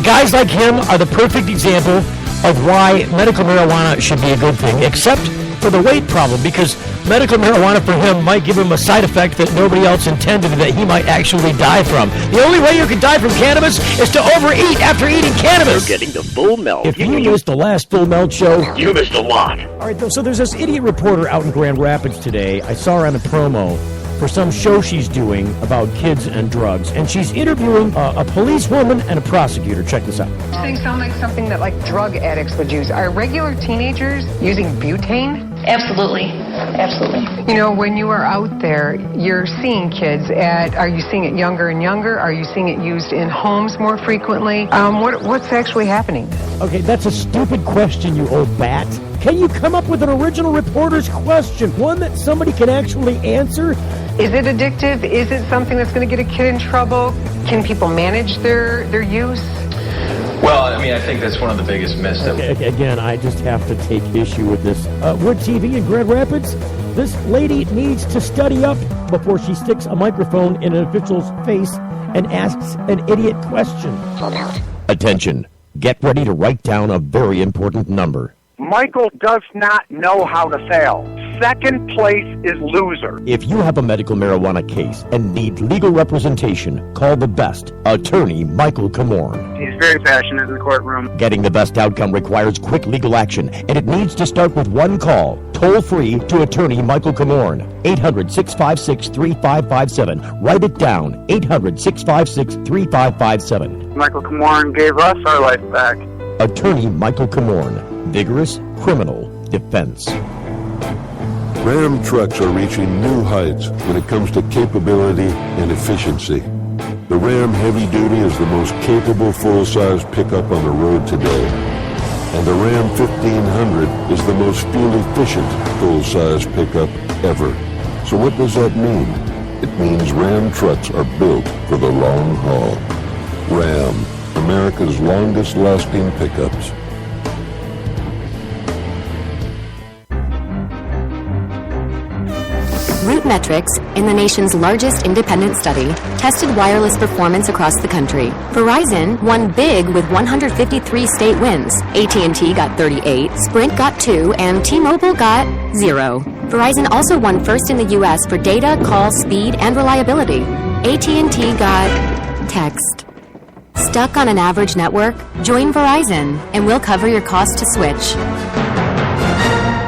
C: Guys like him are the perfect example of why medical marijuana should be a good thing, except for the weight problem, because medical marijuana for him might give him a side effect that nobody else intended that he might actually die from. The only way you can die from cannabis is to overeat after eating cannabis.
A: You're getting the full melt.
C: If you missed the last Full Melt show,
A: you missed a lot.
C: All right, so there's this idiot reporter out in Grand Rapids today. I saw her on a promo for some show she's doing about kids and drugs, and she's interviewing a policewoman and a prosecutor. Check this out.
U: These things sound like something that drug addicts would use. Are regular teenagers using butane?
V: Absolutely.
U: You know, when you are out there, you're seeing kids are you seeing it younger and younger? Are you seeing it used in homes more frequently? What's actually happening?
C: Okay, that's a stupid question, you old bat. Can you come up with an original reporter's question? One that somebody can actually answer?
U: Is it addictive? Is it something that's going to get a kid in trouble? Can people manage their use?
W: Well, I mean, I think that's one of the biggest myths.
C: Again, I just have to take issue with this. Wood TV in Grand Rapids, this lady needs to study up before she sticks a microphone in an official's face and asks an idiot question. Attention. Get ready to write down a very important number.
X: Michael does not know how to fail. Second place is loser.
C: If you have a medical marijuana case and need legal representation, call the best, attorney Michael Comorn.
X: He's very passionate in the courtroom.
C: Getting the best outcome requires quick legal action, and it needs to start with one call, toll-free to attorney Michael Comorn. 800-656-3557. Write it down, 800-656-3557.
X: Michael Comorn gave us our life back.
C: Attorney Michael Comorn. Vigorous criminal defense.
Y: Ram trucks are reaching new heights when it comes to capability and efficiency. The Ram Heavy Duty is the most capable full-size pickup on the road today. And the Ram 1500 is the most fuel-efficient full-size pickup ever. So what does that mean? It means Ram trucks are built for the long haul. Ram, America's longest-lasting pickups.
Z: RootMetrics, in the nation's largest independent study, tested wireless performance across the country. Verizon won big with 153 state wins. AT&T got 38, Sprint got 2, and T-Mobile got 0. Verizon also won first in the U.S. for data, call, speed, and reliability. AT&T got text. Stuck on an average network? Join Verizon, and we'll cover your cost to switch.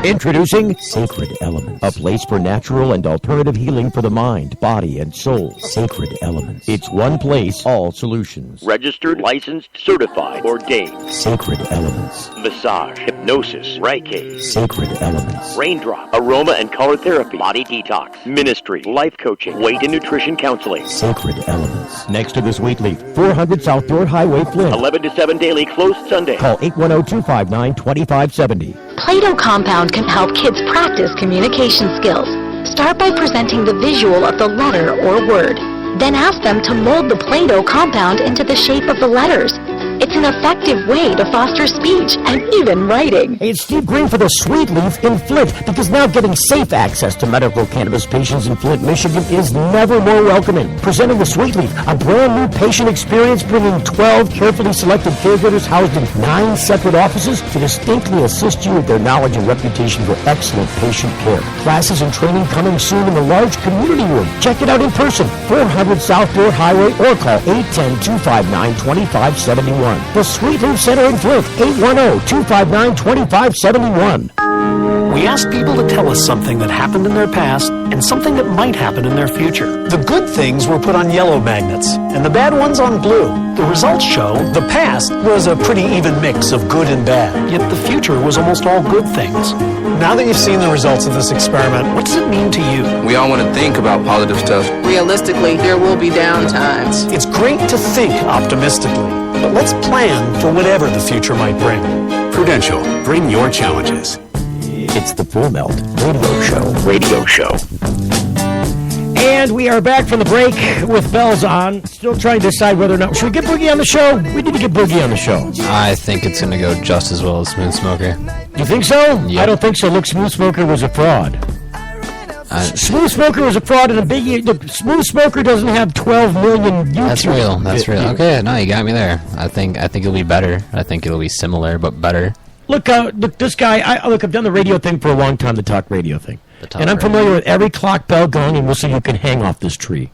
C: Introducing Sacred Elements, a place for natural and alternative healing for the mind, body, and soul. Sacred Elements. It's one place, all solutions.
A: Registered, licensed, certified, ordained.
C: Sacred Elements.
A: Massage, hypnosis, Gnosis, Reiki,
C: Sacred Elements,
A: Raindrop, Aroma and Color Therapy, Body Detox, Ministry, Life Coaching, Weight and Nutrition Counseling.
C: Sacred Elements. Next to the Sweet Leaf, 400 South Dorr Highway, Flint.
A: 11 to 7 daily, closed Sunday.
C: Call 810-259-2570.
S: Play-Doh Compound can help kids practice communication skills. Start by presenting the visual of the letter or word. Then ask them to mold the Play-Doh compound into the shape of the letters. It's an effective way to foster speech and even writing.
C: Hey, it's Steve Green for the Sweet Leaf in Flint, because now getting safe access to medical cannabis patients in Flint, Michigan is never more welcoming. Presenting the Sweet Leaf, a brand new patient experience, bringing 12 carefully selected caregivers housed in 9 separate offices to distinctly assist you with their knowledge and reputation for excellent patient care. Classes and training coming soon in the large community room. Check it out in person, 400 South Dorr Highway, or call 810-259-2571. The Sweet Leaf Center in Flint, 810-259-2571.
D: We ask people to tell us something that happened in their past and something that might happen in their future. The good things were put on yellow magnets and the bad ones on blue. The results show the past was a pretty even mix of good and bad, yet the future was almost all good things. Now that you've seen the results of this experiment, what does it mean to you?
M: We all want to think about positive stuff.
E: Realistically, there will be down times.
D: It's great to think optimistically, but let's plan for whatever the future might bring.
G: Prudential, bring your challenges.
C: It's the Full Melt Radio Show. And we are back from the break with bells on. Still trying to decide whether or not... Should we get Boogie on the show? We need to get Boogie on the show.
B: I think it's going to go just as well as Smooth Smoker.
C: You think so?
B: Yep.
C: I don't think so. Look, Smooth Smoker was a fraud. Smooth Smoker was a fraud, and a big... Look, Smooth Smoker doesn't have 12 million YouTube...
B: That's real. Okay, no, you got me there. I think it'll be better. I think it'll be similar, but better.
C: Look, this guy... I've done the radio thing for a long time, the talk radio thing. And I'm familiar with every clock bell going, and we'll see you can hang off this tree.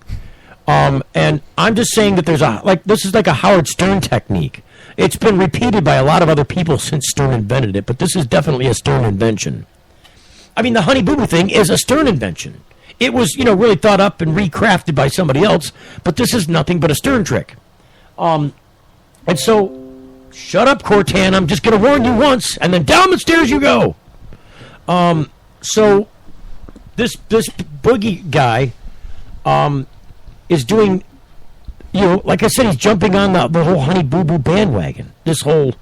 C: And I'm just saying that this is like a Howard Stern technique. It's been repeated by a lot of other people since Stern invented it, but this is definitely a Stern invention. I mean, the Honey Boo Boo thing is a Stern invention. It was, really thought up and recrafted by somebody else, but this is nothing but a Stern trick. And so, shut up, Cortan. I'm just going to warn you once, and then down the stairs you go. So, this Boogie guy is doing, like I said, he's jumping on the whole Honey Boo Boo bandwagon. This whole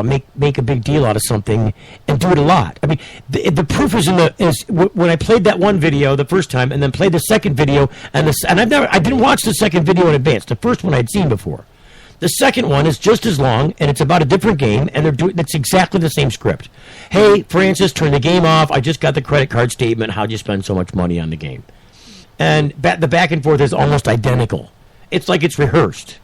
C: make a big deal out of something and do it a lot. I mean, the proof is when I played that one video the first time and then played the second video and I didn't watch the second video in advance. The first one I'd seen before. The second one is just as long, and it's about a different game, and it's exactly the same script. Hey, Francis, turn the game off. I just got the credit card statement. How'd you spend so much money on the game? And the back and forth is almost identical. It's like it's rehearsed.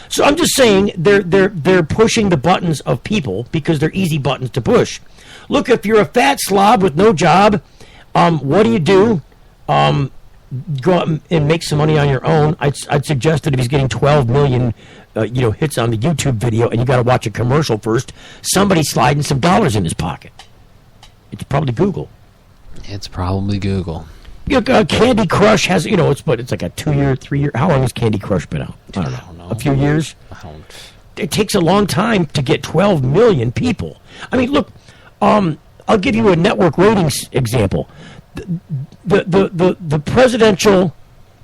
C: So I'm just saying they're pushing the buttons of people because they're easy buttons to push. Look, if you're a fat slob with no job, what do? Go out and make some money on your own. I'd suggest that if he's getting 12 million hits on the YouTube video and you got to watch a commercial first, somebody's sliding some dollars in his pocket. It's probably Google. Candy Crush has, it's like a 2-year, 3-year. How long has Candy Crush been out? I don't know. A few years? It takes a long time to get 12 million people. I mean, look, I'll give you a network ratings example. The presidential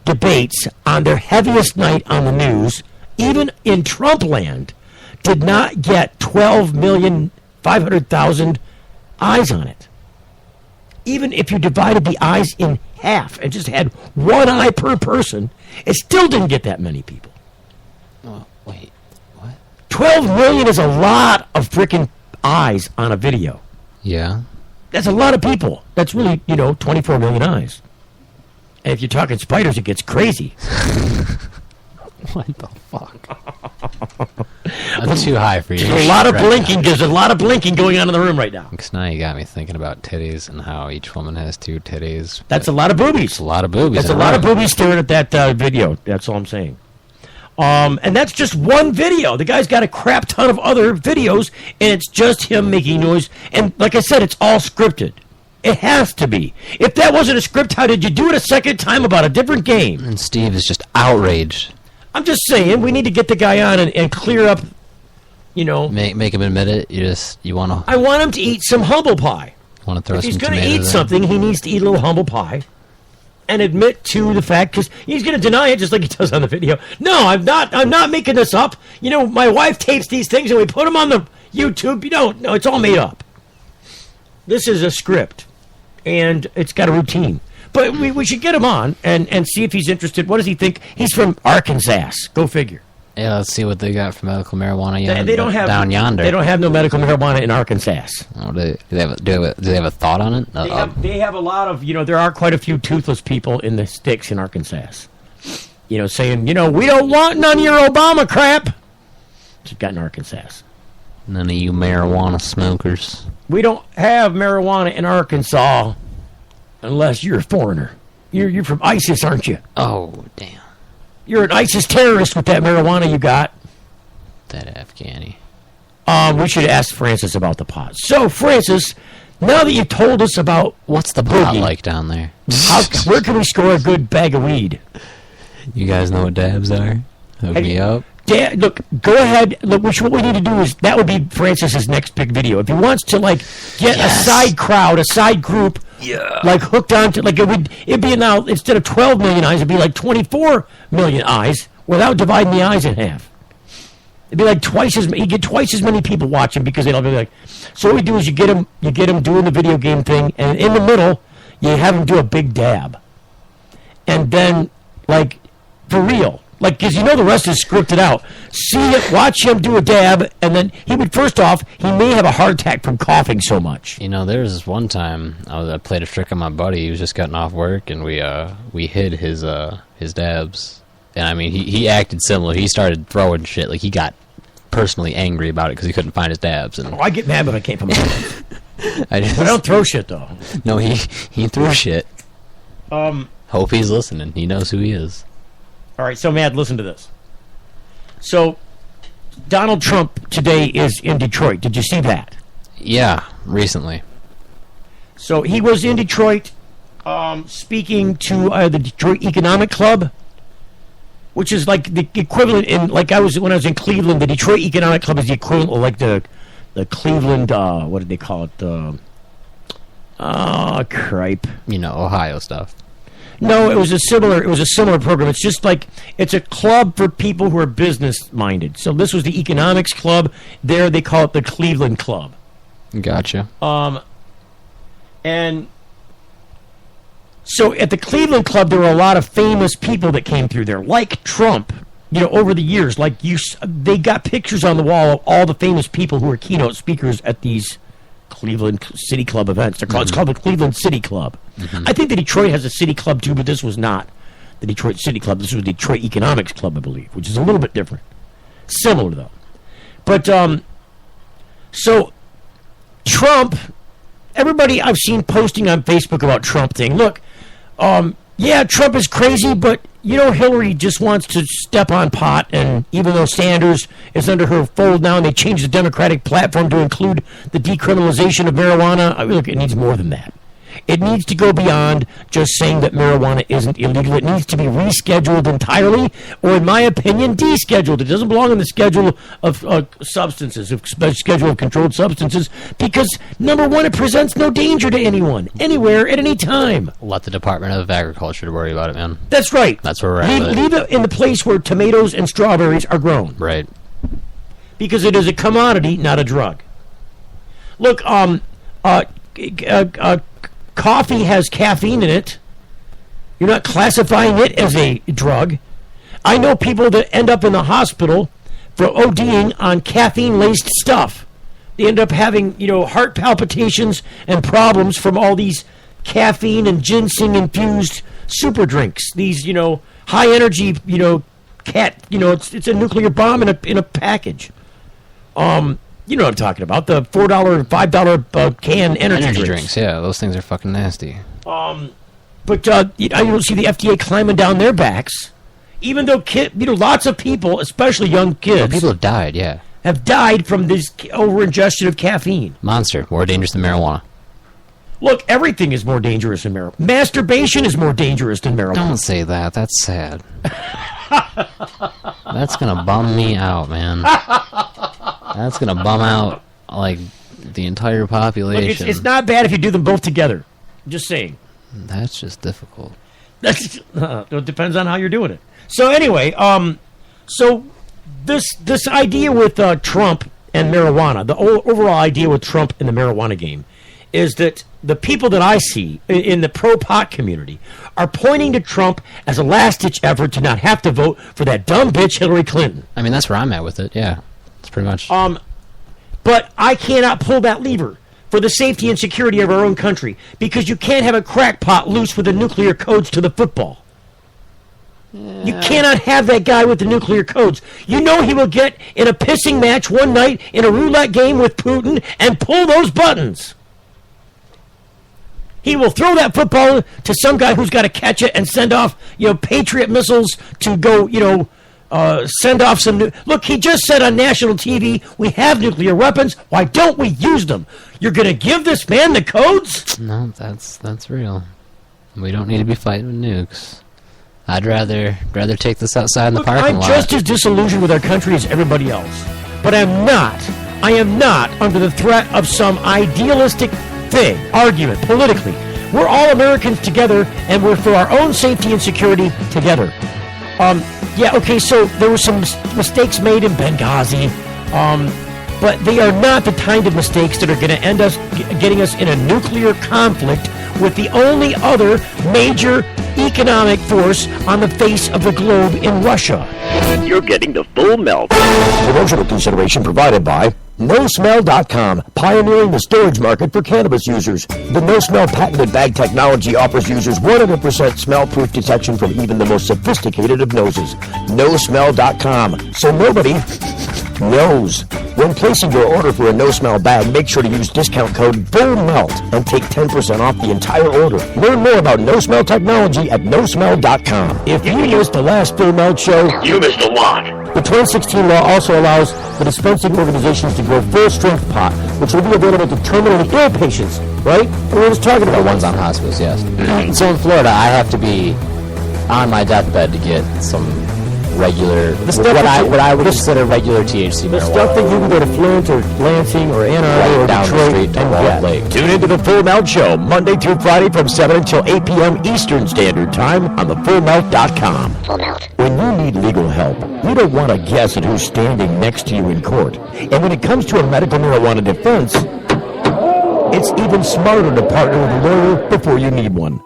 C: debates on their heaviest night on the news, even in Trump land, did not get 12,500,000 eyes on it. Even if you divided the eyes in half and just had one eye per person, it still didn't get that many people.
B: Oh, wait, what?
C: 12 million is a lot of freaking eyes on a video.
B: Yeah.
C: That's a lot of people. That's really, 24 million eyes. And if you're talking spiders, it gets crazy.
B: What the fuck? That's too high for you.
C: There's a lot of blinking. There's a lot of blinking going on in the room right now.
B: Because now you got me thinking about titties and how each woman has 2 titties.
C: That's a lot of boobies.
B: That's a lot of boobies.
C: That's a lot of boobies staring at that video. That's all I'm saying. And that's just one video. The guy's got a crap ton of other videos, and it's just him making noise. And like I said, it's all scripted. It has to be. If that wasn't a script, how did you do it a second time about a different game?
B: And Steve is just outraged.
C: I'm just saying, we need to get the guy on and clear up
B: Make him admit it. You want to.
C: I want him to eat some humble pie.
B: Want to throw
C: if
B: some
C: he's going to eat
B: tomatoes in?
C: something, he needs to eat a little humble pie and admit to the fact, because he's going to deny it just like he does on the video. No, I'm not making this up. My wife tapes these things and we put them on the YouTube. No, it's all made up. This is a script, and it's got a routine. But we should get him on and see if he's interested. What does he think? He's from Arkansas. Go figure.
B: Yeah, let's see what they got for medical marijuana
C: They don't have
B: down yonder.
C: They don't have no medical marijuana in Arkansas.
B: Oh, do they have a thought on it?
C: They have a lot of, there are quite a few toothless people in the sticks in Arkansas. Saying, we don't want none of your Obama crap. It's got in Arkansas.
B: None of you marijuana smokers.
C: We don't have marijuana in Arkansas unless you're a foreigner. You're from ISIS, aren't you?
B: Oh, damn.
C: You're an ISIS terrorist with that marijuana you got.
B: That Afghani.
C: We should ask Francis about the pot. So, Francis, now that you told us about
B: what's the pot like down there,
C: where can we score a good bag of weed?
B: You guys know what dabs are? Hook me up.
C: Look, go ahead. Look, what we need to do is that would be Francis's next big video. If he wants to get a side crowd, a side group, hooked onto it'd be now instead of 12 million eyes, it'd be like 24 million eyes without dividing the eyes in half. It'd be like you get twice as many people watching because they'll be like. So what we do is you get them doing the video game thing, and in the middle you have them do a big dab, and then for real. Because the rest is scripted out. See it, watch him do a dab, and then he may have a heart attack from coughing so much.
B: There was this one time I played a trick on my buddy. He was just getting off work, and we hid his dabs. And I mean, he acted similar. He started throwing shit. He got personally angry about it because he couldn't find his dabs. And
C: I get mad when I can't find my dabs. I don't throw shit though.
B: No, he threw shit. Hope he's listening. He knows who he is.
C: All right, so Mad, listen to this. So, Donald Trump today is in Detroit. Did you see that?
B: Yeah, recently.
C: So he was in Detroit, speaking to the Detroit Economic Club, which is like the equivalent in when I was in Cleveland. The Detroit Economic Club is the equivalent of the Cleveland. What did they call it? Cripe.
B: Ohio stuff.
C: No, it was a similar program. It's just it's a club for people who are business minded. So this was the economics club. There they call it the Cleveland Club.
B: Gotcha.
C: And so at the Cleveland Club there were a lot of famous people that came through there, like Trump. Over the years, they got pictures on the wall of all the famous people who were keynote speakers at these Cleveland City Club events. It's called the Cleveland City Club. Mm-hmm. I think that Detroit has a city club too, but this was not the Detroit City Club. This was the Detroit Economics Club, I believe, which is a little bit different. Similar though. But so Trump, everybody I've seen posting on Facebook about Trump saying, look, Trump is crazy, but Hillary just wants to step on pot, and even though Sanders is under her fold now and they changed the Democratic platform to include the decriminalization of marijuana, look, it needs more than that. It needs to go beyond just saying that marijuana isn't illegal. It needs to be rescheduled entirely, or in my opinion, descheduled. It doesn't belong in the schedule of substances, schedule of controlled substances, because, number one, it presents no danger to anyone, anywhere, at any time.
B: Let the Department of Agriculture worry about it, man.
C: That's right.
B: That's where we're at.
C: Leave it in the place where tomatoes and strawberries are grown.
B: Right.
C: Because it is a commodity, not a drug. Look, coffee has caffeine in it. You're not classifying it as a drug. I know people that end up in the hospital for ODing on caffeine-laced stuff. They end up having, heart palpitations and problems from all these caffeine and ginseng-infused super drinks. These, high-energy, it's a nuclear bomb in a package. You know what I'm talking about. The $4 and $5 can energy drinks.
B: Yeah, those things are fucking nasty.
C: But you don't see the FDA climbing down their backs. Even though lots of people, especially young kids,
B: people have died. Yeah,
C: have died from this over-ingestion of caffeine.
B: Monster, more dangerous than marijuana.
C: Look, everything is more dangerous than marijuana. Masturbation is more dangerous than marijuana.
B: Don't say that. That's sad. That's gonna bum me out, man. That's gonna bum out like the entire population.
C: Look, it's not bad if you do them both together. Just saying.
B: That's just difficult.
C: It depends on how you're doing it. So anyway, so this idea with Trump and marijuana, the overall idea with Trump and the marijuana game, is that the people that I see in the pro-pot community are pointing to Trump as a last-ditch effort to not have to vote for that dumb bitch Hillary Clinton.
B: I mean, that's where I'm at with it. Yeah, it's pretty much.
C: But I cannot pull that lever for the safety and security of our own country, because you can't have a crackpot loose with the nuclear codes to the football. You cannot have that guy with the nuclear codes. You know he will get in a pissing match one night in a roulette game with Putin and pull those buttons. He will throw that football to some guy who's got to catch it and send off, Patriot missiles to go, send off some... Look, he just said on national TV, we have nuclear weapons. Why don't we use them? You're going to give this man the codes?
B: No, that's real. We don't need to be fighting with nukes. I'd rather take this outside in the parking lot.
C: I'm just as disillusioned with our country as everybody else. But I am not under the threat of some idealistic argument, politically. We're all Americans together, and we're for our own safety and security together. So there were some mistakes made in Benghazi, but they are not the kind of mistakes that are going to end us getting us in a nuclear conflict with the only other major economic force on the face of the globe in Russia.
A: You're getting the full melt.
C: Promotional consideration provided by NoSmell.com, pioneering the storage market for cannabis users. The NoSmell patented bag technology offers users 100% smell-proof detection from even the most sophisticated of noses. NoSmell.com, so nobody knows. When placing your order for a NoSmell bag, make sure to use discount code FULLMELT and take 10% off the entire order. Learn more about NoSmell technology at NoSmell.com. If you missed the last Full Melt show,
A: you missed a lot.
C: The 2016 law also allows the dispensing organizations to grow full-strength pot, which will be available to terminally ill patients, right? We were just talking about
B: the ones on hospice, yes. So in Florida, I have to be on my deathbed to get some regular, what I would consider regular THC
C: the
B: marijuana.
C: stuff that you can go to Flint or Lansing or Ann Arbor or
B: down the
C: Detroit
B: street to
C: and
B: Walled
C: get.
B: Lake.
C: Tune into the Full Melt Show, Monday through Friday from 7 until 8 p.m. Eastern Standard Time on thefullmelt.com.
S: Full Melt.
C: When you need legal help, you don't want to guess at who's standing next to you in court. And when it comes to a medical marijuana defense, it's even smarter to partner with a lawyer before you need one.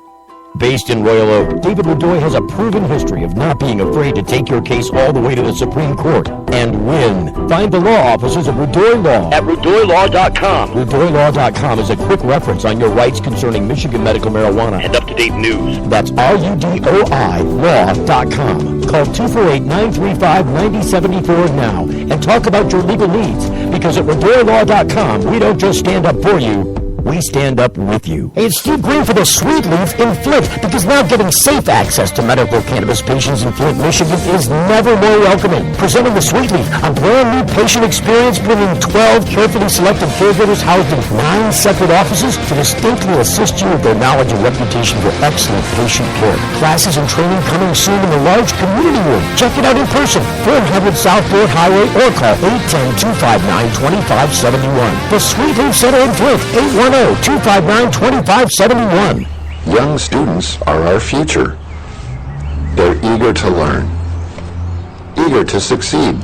C: Based in Royal Oak, David Radoy has a proven history of not being afraid to take your case all the way to the Supreme Court and win. Find the law offices of Radoy Law
A: at RadoyLaw.com.
C: RadoyLaw.com is a quick reference on your rights concerning Michigan medical marijuana
A: and up-to-date news.
C: That's RUDOI Law.com. Call 248-935-9074 now and talk about your legal needs, because at RadoyLaw.com, we don't just stand up for you, we stand up with you. Hey, it's Steve Green for the Sweet Leaf in Flint, because now getting safe access to medical cannabis patients in Flint, Michigan is never more welcoming. Presenting the Sweet Leaf, a brand new patient experience, bringing 12 carefully selected caregivers housed in 9 separate offices to distinctly assist you with their knowledge and reputation for excellent patient care. Classes and training coming soon in the large community room. Check it out in person, 400 Southport Highway, or call 810-259-2571. The Sweet Leaf Center in Flint, 810-259-2571.
F: Young students are our future. They're eager to learn, eager to succeed,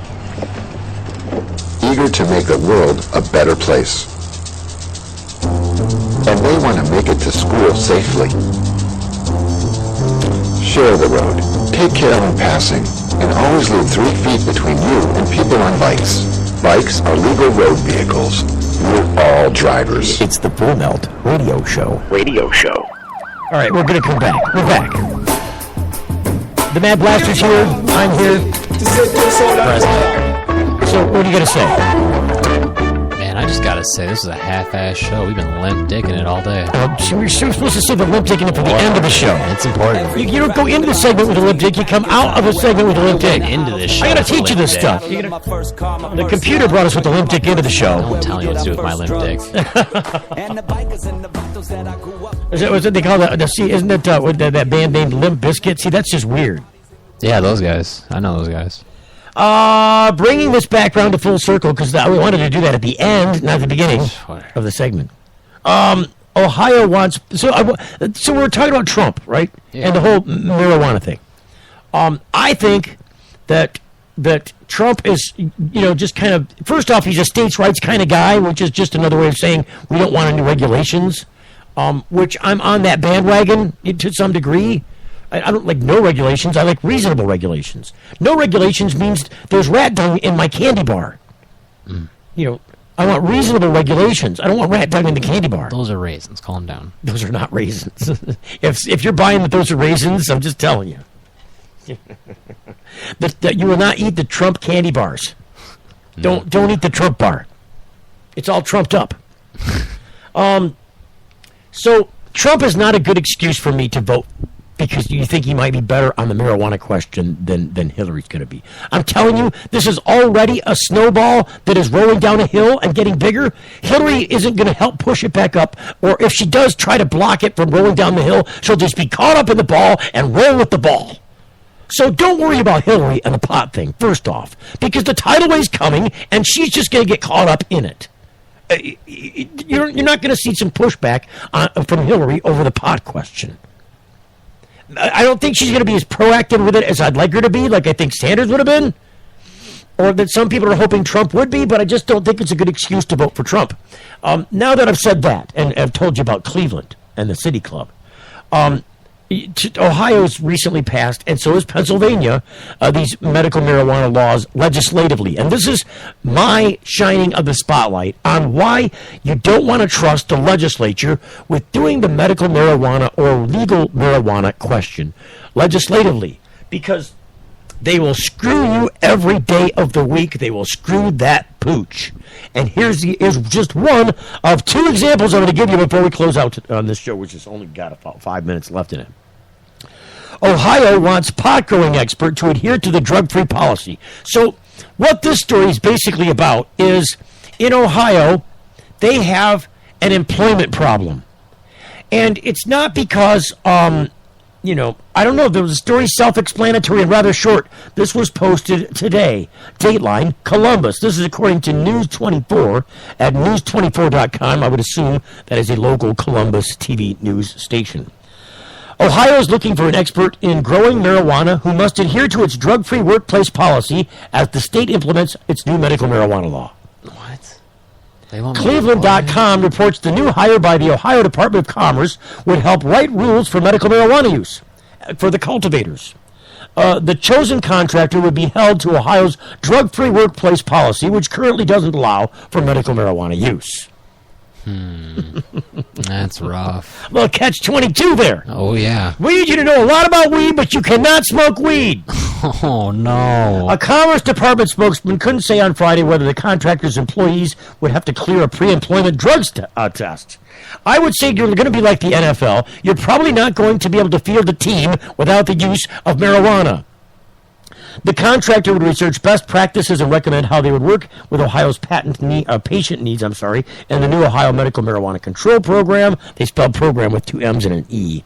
F: eager to make the world a better place. And they want to make it to school safely. Share the road, take care when passing, and always leave 3 feet between you and people on bikes. Bikes are legal road vehicles. We're all drivers.
C: It's the Full Melt Radio Show.
A: All
C: right, we're going to come back. We're back. The Mad Blaster's here. I'm here. So, what are you going to say?
B: Man, I just got to say, this is a half-ass show. We've been limp dicking it all day.
C: We're supposed to say the limp dicking it for the end of the show.
B: It's important.
C: You don't go into the segment with a limp dick. You come out of the segment with a limp dick.
B: Into this show.
C: I got to teach you this stuff. The computer brought us with the limp dick into the show.
B: Don't tell me what to do with my limp dick.
C: Was it they call the see? Isn't it that band named Limp Bizkit? See, that's just weird.
B: Yeah, those guys. I know those guys.
C: Bringing this back round to full circle, because we wanted to do that at the end, not the beginning of the segment. Ohio wants... So we're talking about Trump, right?
B: Yeah.
C: And the whole marijuana thing. I think that Trump is, just kind of... First off, he's a states' rights kind of guy, which is just another way of saying we don't want any regulations, which I'm on that bandwagon to some degree. I don't like no regulations. I like reasonable regulations. No regulations means there's rat dung in my candy bar. I want reasonable regulations. I don't want rat dung in the candy bar.
B: Those are raisins. Calm down.
C: Those are not raisins. If you're buying that those are raisins, I'm just telling you. that you will not eat the Trump candy bars. Don't eat the Trump bar. It's all trumped up. So Trump is not a good excuse for me to vote because you think he might be better on the marijuana question than Hillary's going to be. I'm telling you, this is already a snowball that is rolling down a hill and getting bigger. Hillary isn't going to help push it back up, or if she does try to block it from rolling down the hill, she'll just be caught up in the ball and roll with the ball. So don't worry about Hillary and the pot thing, first off, because the tidal wave's coming, and she's just going to get caught up in it. You're not going to see some pushback from Hillary over the pot question. I don't think she's going to be as proactive with it as I'd like her to be, like I think Sanders would have been, or that some people are hoping Trump would be, but I just don't think it's a good excuse to vote for Trump. Now that I've said that, and I've told you about Cleveland and the City Club, Ohio's recently passed, and so is Pennsylvania, these medical marijuana laws legislatively. And this is my shining of the spotlight on why you don't want to trust the legislature with doing the medical marijuana or legal marijuana question legislatively. Because they will screw you every day of the week. They will screw that pooch. And here's just one of two examples I'm going to give you before we close out on this show, which has only got about 5 minutes left in it. Ohio wants pot-growing expert to adhere to the drug-free policy. So what this story is basically about is, in Ohio, they have an employment problem. And it's not because... I don't know. The story's self-explanatory and rather short. This was posted today. Dateline, Columbus. This is according to News 24 at news24.com. I would assume that is a local Columbus TV news station. Ohio is looking for an expert in growing marijuana who must adhere to its drug-free workplace policy as the state implements its new medical marijuana law.
B: What?
C: Cleveland.com reports the new hire by the Ohio Department of Commerce would help write rules for medical marijuana use for the cultivators. The chosen contractor would be held to Ohio's drug-free workplace policy, which currently doesn't allow for medical marijuana use.
B: That's rough.
C: Well, catch-22 there.
B: Oh, yeah.
C: We need you to know a lot about weed, but you cannot smoke weed.
B: Oh, no.
C: A Commerce Department spokesman couldn't say on Friday whether the contractor's employees would have to clear a pre-employment drugs test. I would say you're going to be like the NFL. You're probably not going to be able to field a team without the use of marijuana. The contractor would research best practices and recommend how they would work with Ohio's patient needs, and the new Ohio Medical Marijuana Control Program. They spelled program with two M's and an E.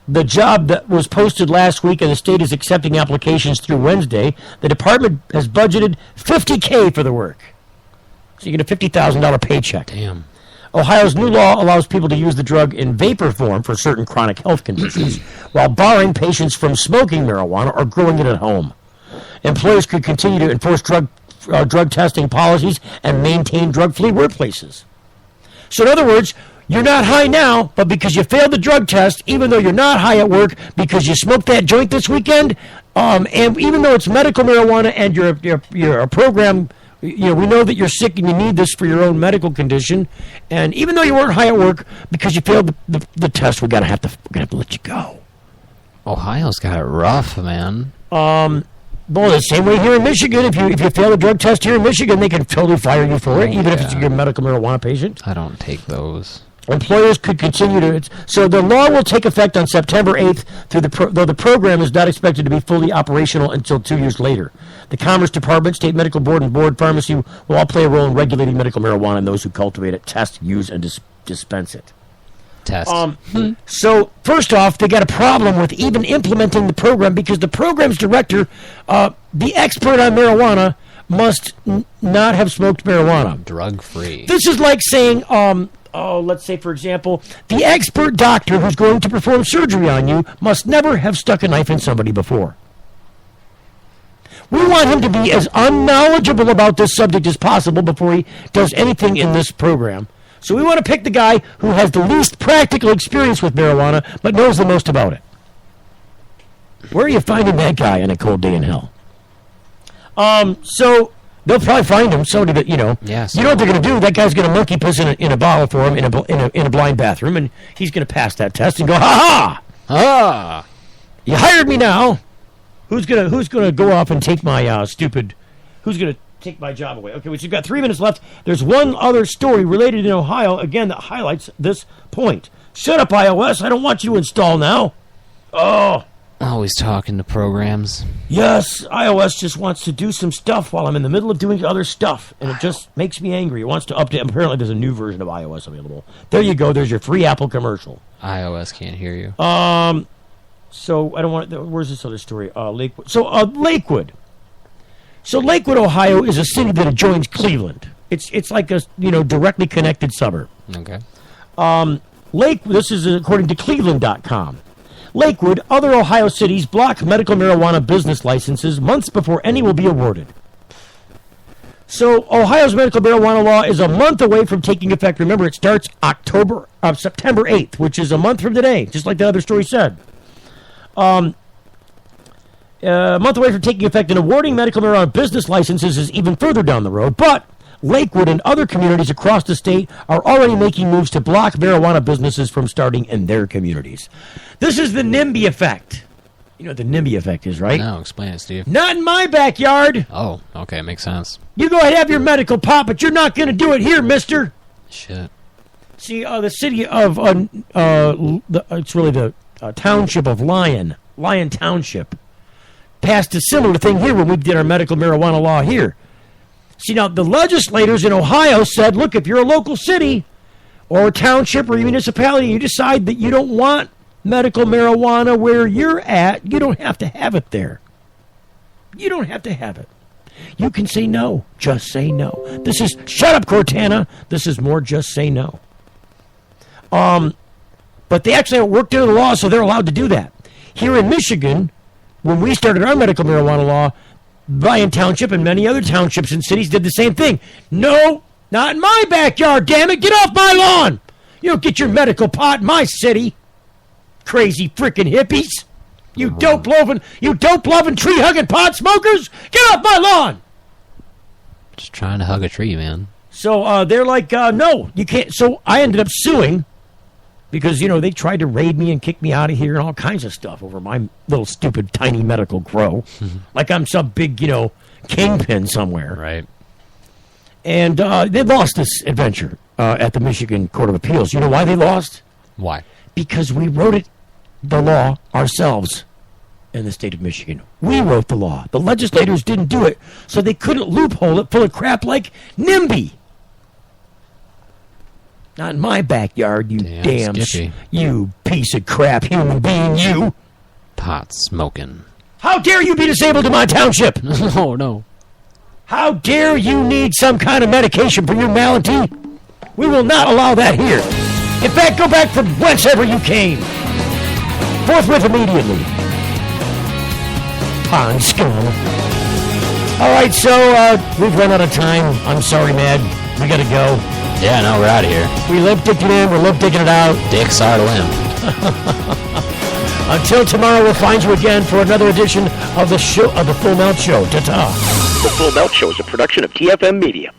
C: The job that was posted last week, and the state is accepting applications through Wednesday. The department has budgeted $50K for the work. So you get a $50,000 paycheck.
B: Damn.
C: Ohio's new law allows people to use the drug in vapor form for certain chronic health conditions, while barring patients from smoking marijuana or growing it at home. Employers could continue to enforce drug testing policies and maintain drug-free workplaces. So in other words, you're not high now, but because you failed the drug test, even though you're not high at work, because you smoked that joint this weekend, and even though it's medical marijuana and you're a program... we know that you're sick and you need this for your own medical condition, and even though you weren't high at work because you failed the test, we're gonna have to let you go.
B: Ohio's got it rough, man.
C: Well, the same way here in Michigan. If you fail a drug test here in Michigan, they can totally fire you for it, even if it's a medical marijuana patient.
B: I don't take those.
C: Employers could continue to... So the law will take effect on September 8th, though the program is not expected to be fully operational until 2 years later. The Commerce Department, State Medical Board, and Board Pharmacy will all play a role in regulating medical marijuana and those who cultivate it, test, use, and dispense it.
B: Test.
C: So, first off, they got a problem with even implementing the program because the program's director, the expert on marijuana, must not have smoked marijuana.
B: Drug-free.
C: This is like saying, let's say, for example, the expert doctor who's going to perform surgery on you must never have stuck a knife in somebody before. We want him to be as unknowledgeable about this subject as possible before he does anything in this program. So we want to pick the guy who has the least practical experience with marijuana but knows the most about it. Where are you finding that guy on a cold day in hell? So they'll probably find him. Somebody that you know.
B: Yeah,
C: you know what they're going to do? That guy's going to monkey piss in a bottle for him in a blind bathroom, and he's going to pass that test and go, ha ha! You hired me now. Who's gonna go off and take my stupid? Who's gonna take my job away? Okay, we've got 3 minutes left. There's one other story related in Ohio again that highlights this point. Shut up, iOS! I don't want you to install now. Oh.
B: Always talking to programs.
C: Yes, iOS just wants to do some stuff while I'm in the middle of doing other stuff, and it just makes me angry. It wants to update. Apparently, there's a new version of iOS available. There you go. There's your free Apple commercial.
B: iOS can't hear you.
C: So I don't want. Where's this other story? Lakewood. So Lakewood. So Lakewood, Ohio, is a city that adjoins Cleveland. It's like a directly connected suburb.
B: Okay.
C: This is according to Cleveland.com. Lakewood, other Ohio cities block medical marijuana business licenses months before any will be awarded. So Ohio's medical marijuana law is a month away from taking effect. Remember, it starts September 8th, which is a month from today, just like the other story said. A month away from taking effect, and awarding medical marijuana business licenses is even further down the road. But Lakewood and other communities across the state are already making moves to block marijuana businesses from starting in their communities. This is the NIMBY effect. You know what the NIMBY effect is, right?
B: No, explain it, Steve.
C: Not in my backyard.
B: Oh, okay, makes sense.
C: You go ahead and have your medical pot, but you're not going to do it here, mister.
B: Shit.
C: See, the city of, it's really the township of Lyon Township, passed a similar thing here when we did our medical marijuana law here. See, now, the legislators in Ohio said, look, if you're a local city or a township or a municipality, you decide that you don't want medical marijuana where you're at, you don't have to have it there. You don't have to have it. You can say no. Just say no. This is, shut up, Cortana. This is more just say no. But they actually worked into the law, so they're allowed to do that. Here in Michigan, when we started our medical marijuana law, Lyon Township and many other townships and cities did the same thing. No, not in my backyard, damn it. Get off my lawn. You don't get your medical pot in my city. Crazy frickin' hippies. You dope-loving, tree-hugging pot smokers. Get off my lawn.
B: Just trying to hug a tree, man.
C: So they're like, no, you can't. So I ended up suing because, they tried to raid me and kick me out of here and all kinds of stuff over my little stupid tiny medical grow. Like I'm some big, kingpin somewhere.
B: Right.
C: And they lost this adventure at the Michigan Court of Appeals. You know why they lost?
B: Why?
C: Because we wrote the law ourselves in the state of Michigan. We wrote the law. The legislators didn't do it, so they couldn't loophole it full of crap like NIMBY. Not in my backyard, you you piece of crap human being, you.
B: Pot smoking.
C: How dare you be disabled in my township?
B: Oh, no.
C: How dare you need some kind of medication for your malady? We will not allow that here. In fact, go back from whencever you came. Forthwith immediately. Pond scum. All right, so we've run out of time. I'm sorry, Mad. We got to go.
B: Yeah, no, we're out of here.
C: We limp dicking in, we're limp dicking it out.
B: Dicks are limp.
C: Until tomorrow, we'll find you again for another edition of the show, of the Full Melt Show. Ta-ta.
A: The Full Melt Show is a production of TFM Media.